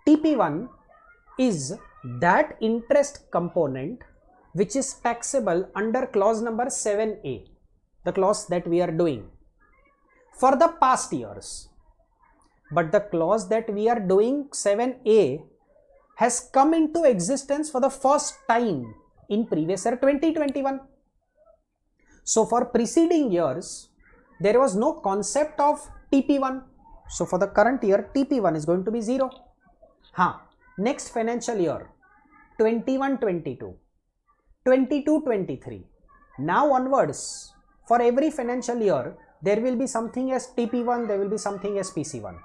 TP1 is that interest component which is taxable under clause number 7A, the clause that we are doing for the past years. But the clause that we are doing 7A has come into existence for the first time in previous year 2021. So for preceding years, there was no concept of TP1. So for the current year, TP1 is going to be 0. Next financial year, 21-22, 22-23. Now onwards, for every financial year, there will be something as TP1, there will be something as PC1.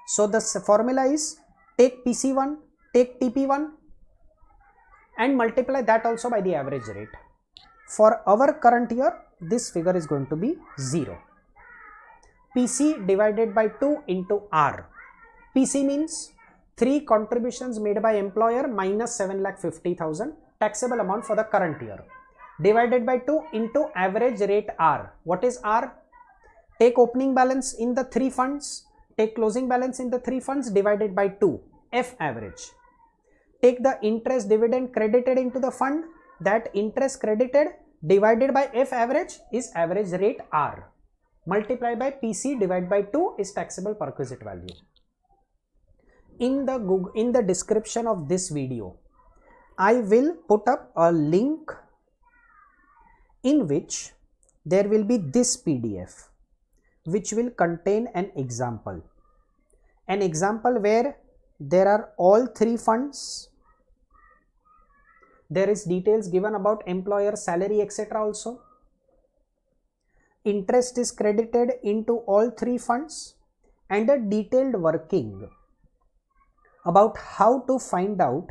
So the formula is take PC1, take TP1 and multiply that also by the average rate. For our current year, this figure is going to be 0. PC divided by 2 into R. PC means 3 contributions made by employer minus 7,50,000 taxable amount for the current year, divided by 2 into average rate R. What is R? Take opening balance in the 3 funds, take closing balance in the 3 funds, divided by 2, F average. Take the interest dividend credited into the fund, that interest credited divided by F average is average rate R. Multiply by PC divided by 2 is taxable perquisite value. In the description of this video, I will put up a link in which there will be this PDF which will contain an example where there are all 3 funds. There is details given about employer salary etc. also. Interest is credited into all 3 funds and a detailed working about how to find out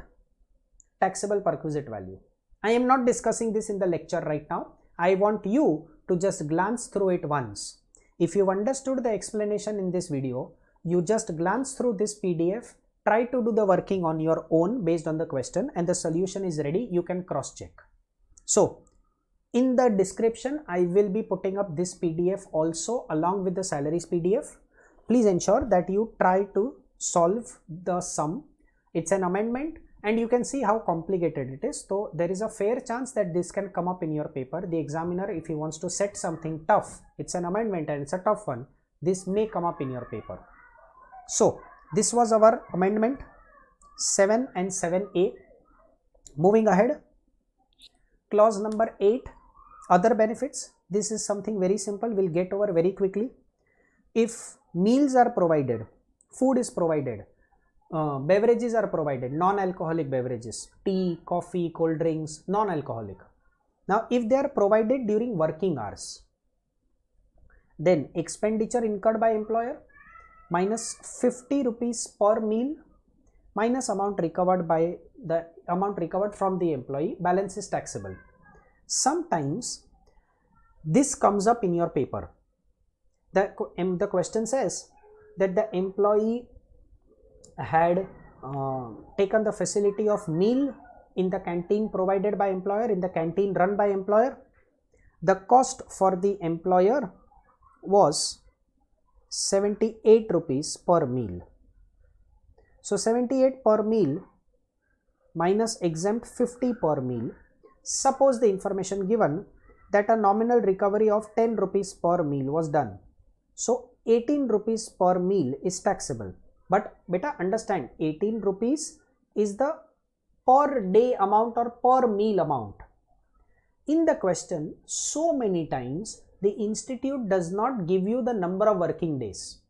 taxable perquisite value. I am not discussing this in the lecture right now. I want you to just glance through it once. If you understood the explanation in this video, you just glance through this PDF, try to do the working on your own based on the question, and the solution is ready. You can cross check. So in the description, I will be putting up this PDF also along with the salaries PDF. Please ensure that you try to solve the sum. It's an amendment and you can see how complicated it is. So there is a fair chance that this can come up in your paper. The examiner, if he wants to set something tough, it's an amendment and it's a tough one, this may come up in your paper. So this was our amendment 7 and 7A. Moving ahead, clause number 8, other benefits. This is something very simple, we'll get over very quickly. If meals are provided, food is provided, beverages are provided, non-alcoholic beverages, tea, coffee, cold drinks, non-alcoholic. Now if they are provided during working hours, then expenditure incurred by employer minus 50 rupees per meal minus amount recovered from the employee, balance is taxable. Sometimes this comes up in your paper. The question says that the employee had taken the facility of meal in the canteen provided by employer, in the canteen run by employer. The cost for the employer was 78 rupees per meal. So 78 per meal minus exempt 50 per meal. Suppose the information given that a nominal recovery of 10 rupees per meal was done. So 18 rupees per meal is taxable. But beta understand, 18 rupees is the per day amount or per meal amount. In the question, so many times the institute does not give you the number of working days.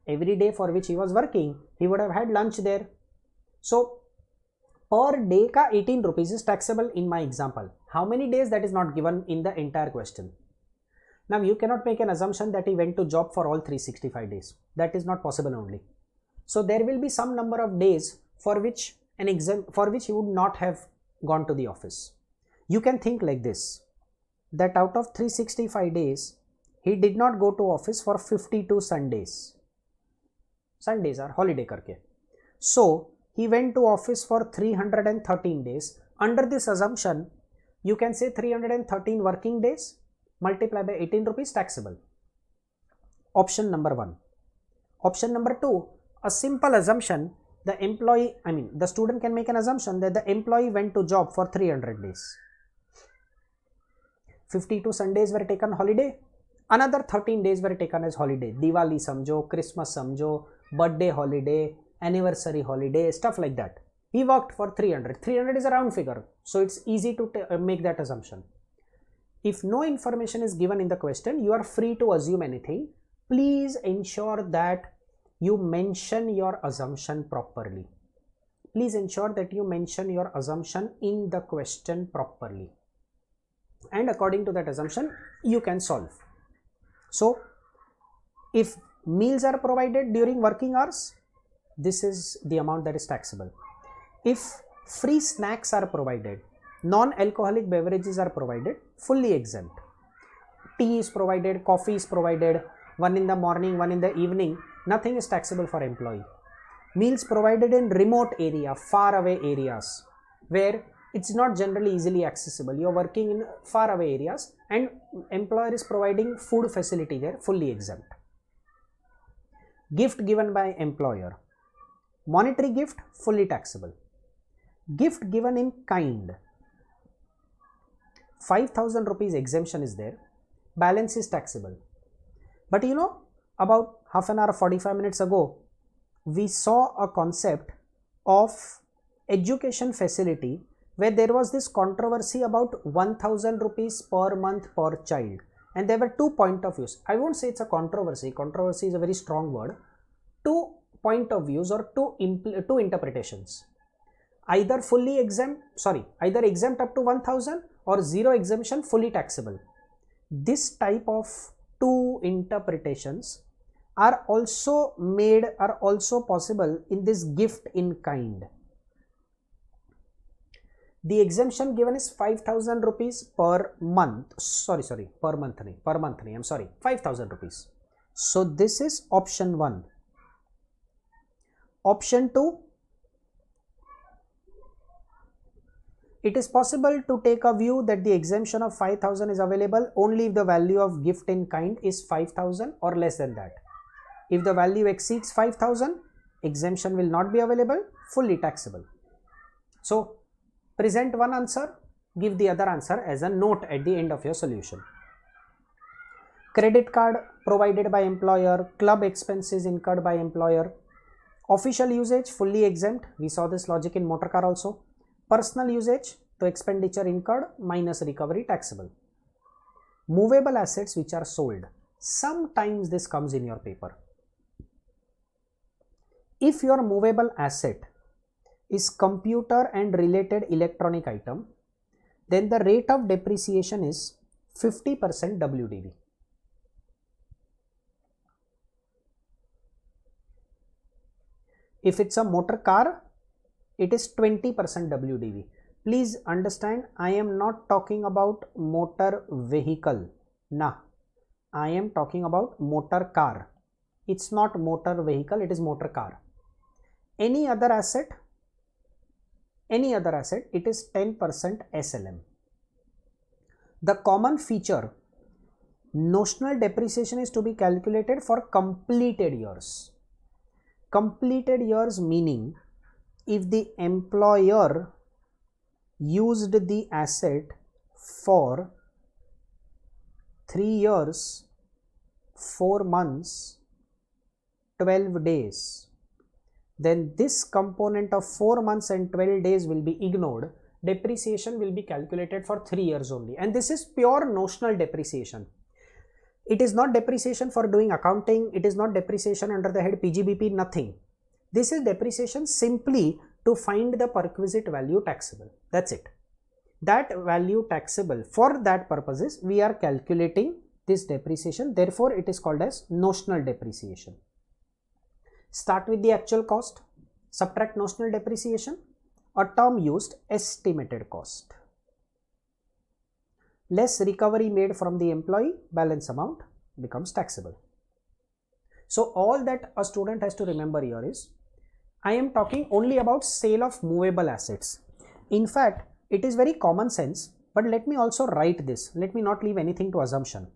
Every day for which he was working, he would have had lunch there. So per day ka 18 rupees is taxable in my example. How many days, that is not given in the entire question. Now you cannot make an assumption that he went to job for all 365 days. That is not possible only. So there will be some number of days for which he would not have gone to the office. You can think like this, that out of 365 days, he did not go to office for 52 Sundays. Sundays are holiday karke. So he went to office for 313 days. Under this assumption, you can say 313 working days multiplied by 18 rupees taxable. Option number 1. Option number 2, a simple assumption, the student can make an assumption that the employee went to job for 300 days. 52 Sundays were taken holiday, another 13 days were taken as holiday. Diwali samjho, Christmas samjho, birthday holiday, anniversary holiday, stuff like that. He worked for 300. 300 is a round figure, so it's easy to make that assumption. If no information is given in the question, you are free to assume anything. Please ensure that you mention your assumption properly. Please ensure that you mention your assumption in the question properly. And according to that assumption, you can solve. So, if meals are provided during working hours, this is the amount that is taxable. If free snacks are provided, non-alcoholic beverages are provided, fully exempt. Tea is provided, coffee is provided, one in the morning, one in the evening, nothing is taxable for employee. Meals provided in remote area, far away areas, where it's not generally easily accessible. You are working in far away areas and employer is providing food facility there, fully exempt. Gift given by employer, monetary gift, fully taxable. Gift given in kind, 5,000 rupees exemption is there, balance is taxable. But you know, about half an hour, 45 minutes ago, we saw a concept of education facility where there was this controversy about 1,000 rupees per month per child, and there were 2 points of views. I won't say it's a controversy, controversy is a very strong word. 2 point of views or two interpretations. Either either exempt up to 1,000 or zero exemption, fully taxable. This type of 2 interpretations are also possible in this gift in kind. The exemption given is 5,000 rupees per month. Per month, 5,000 rupees. So this is option 1. Option 2, it is possible to take a view that the exemption of 5,000 is available only if the value of gift in kind is 5,000 or less than that. If the value exceeds 5,000, exemption will not be available, fully taxable. So, present one answer, give the other answer as a note at the end of your solution. Credit card provided by employer, club expenses incurred by employer, official usage, fully exempt. We saw this logic in motor car also. Personal usage, to expenditure incurred minus recovery, taxable. Movable assets which are sold. Sometimes this comes in your paper. If your movable asset is computer and related electronic item, then the rate of depreciation is 50% WDV. If it's a motor car, it is 20% WDV. Please understand, I am not talking about motor vehicle. Nah, I am talking about motor car. It's not motor vehicle, it is motor car. Any other asset, it is 10% SLM. The common feature, notional depreciation is to be calculated for completed years. Completed years meaning, if the employer used the asset for 3 years, 4 months, 12 days, then this component of 4 months and 12 days will be ignored. Depreciation will be calculated for 3 years only, and this is pure notional depreciation. It is not depreciation for doing accounting, it is not depreciation under the head PGBP, nothing. This is depreciation simply to find the perquisite value taxable. That's it. That value taxable, for that purposes we are calculating this depreciation, therefore it is called as notional depreciation. Start with the actual cost, subtract notional depreciation, a term used estimated cost. Less recovery made from the employee, balance amount becomes taxable. So all that a student has to remember here is, I am talking only about sale of movable assets. In fact, it is very common sense, but let me also write this. Let me not leave anything to assumption.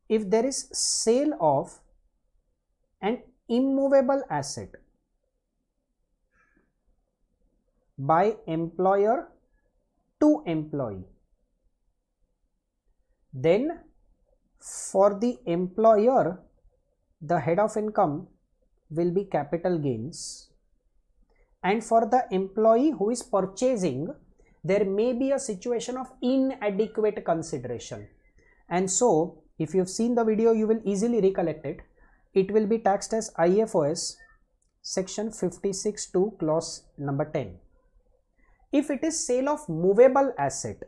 If there is sale of an immovable asset by employer to employee, then for the employer, the head of income will be capital gains, and for the employee who is purchasing, there may be a situation of inadequate consideration. And so if you've seen the video, you will easily recollect it. It will be taxed as IFOS section 56(2) clause number 10. If it is sale of movable asset,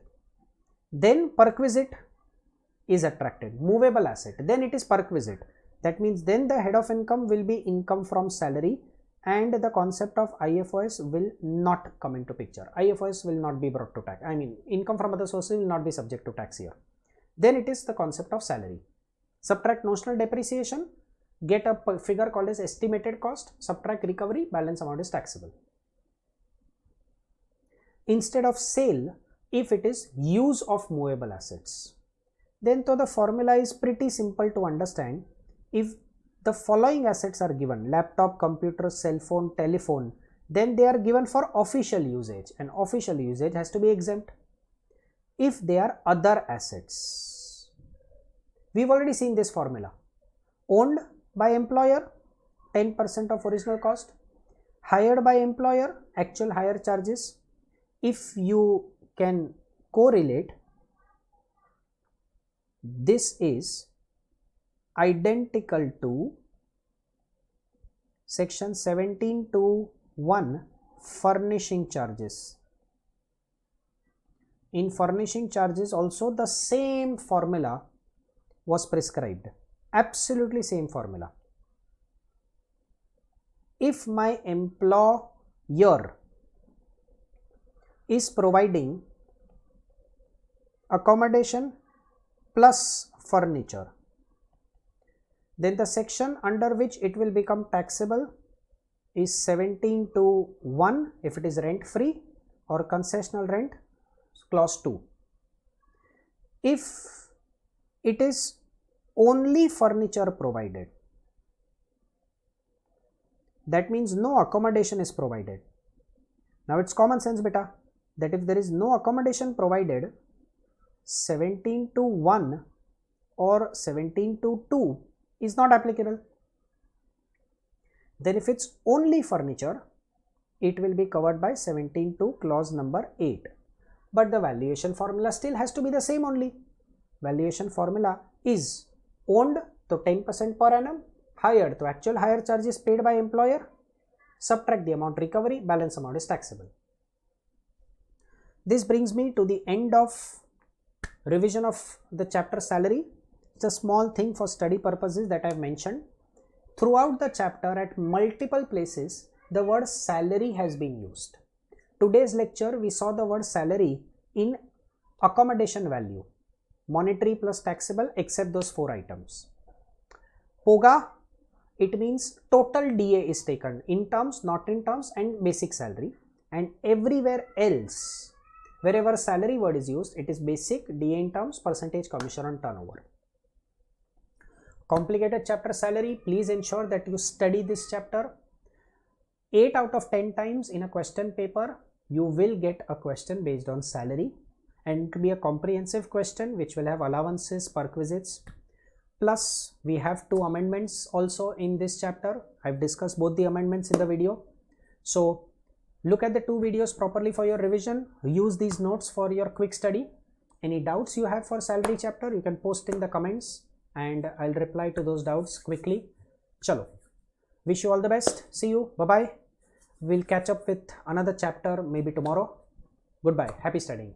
then perquisite is attracted. Movable asset, then it is perquisite. That means then the head of income will be income from salary, and the concept of IFOS will not come into picture. IFOS will not be brought to tax. I mean, income from other sources will not be subject to tax here. Then it is the concept of salary. Subtract notional depreciation, get a figure called as estimated cost, subtract recovery, balance amount is taxable. Instead of sale, if it is use of movable assets, then the formula is pretty simple to understand. If the following assets are given, laptop, computer, cell phone, telephone, then they are given for official usage, and official usage has to be exempt. If they are other assets, we've already seen this formula. Owned by employer, 10% of original cost. Hired by employer, actual hire charges. If you can correlate, this is identical to section 17(2)(1) furnishing charges. In furnishing charges also the same formula was prescribed, absolutely same formula. If my employer is providing accommodation plus furniture, then the section under which it will become taxable is 17(2)(1) if it is rent free or concessional rent, clause 2. If it is only furniture provided, that means no accommodation is provided. Now it's common sense beta, that if there is no accommodation provided, 17(2)(1) or 17(2)(2) is not applicable. Then if it's only furniture, it will be covered by 17(2) clause number 8. But the valuation formula still has to be the same only. Valuation formula is owned to 10% per annum, hired to actual hire charges paid by employer, subtract the amount recovery, balance amount is taxable. This brings me to the end of revision of the chapter salary. It's a small thing for study purposes that I have mentioned. Throughout the chapter, at multiple places, the word salary has been used. Today's lecture, we saw the word salary in accommodation value, monetary plus taxable, except those 4 items. POGA, it means total DA is taken in terms, not in terms, and basic salary. And everywhere else, wherever salary word is used, it is basic, DA in terms, percentage commission on turnover. Complicated chapter salary, please ensure that you study this chapter. 8 out of 10 times in a question paper, you will get a question based on salary, and it will be a comprehensive question which will have allowances, perquisites. Plus, we have 2 amendments also in this chapter. I've discussed both the amendments in the video. So, look at the 2 videos properly for your revision. Use these notes for your quick study. Any doubts you have for salary chapter, you can post in the comments and I'll reply to those doubts quickly. Chalo. Wish you all the best. See you. Bye-bye. We'll catch up with another chapter maybe tomorrow. Goodbye. Happy studying.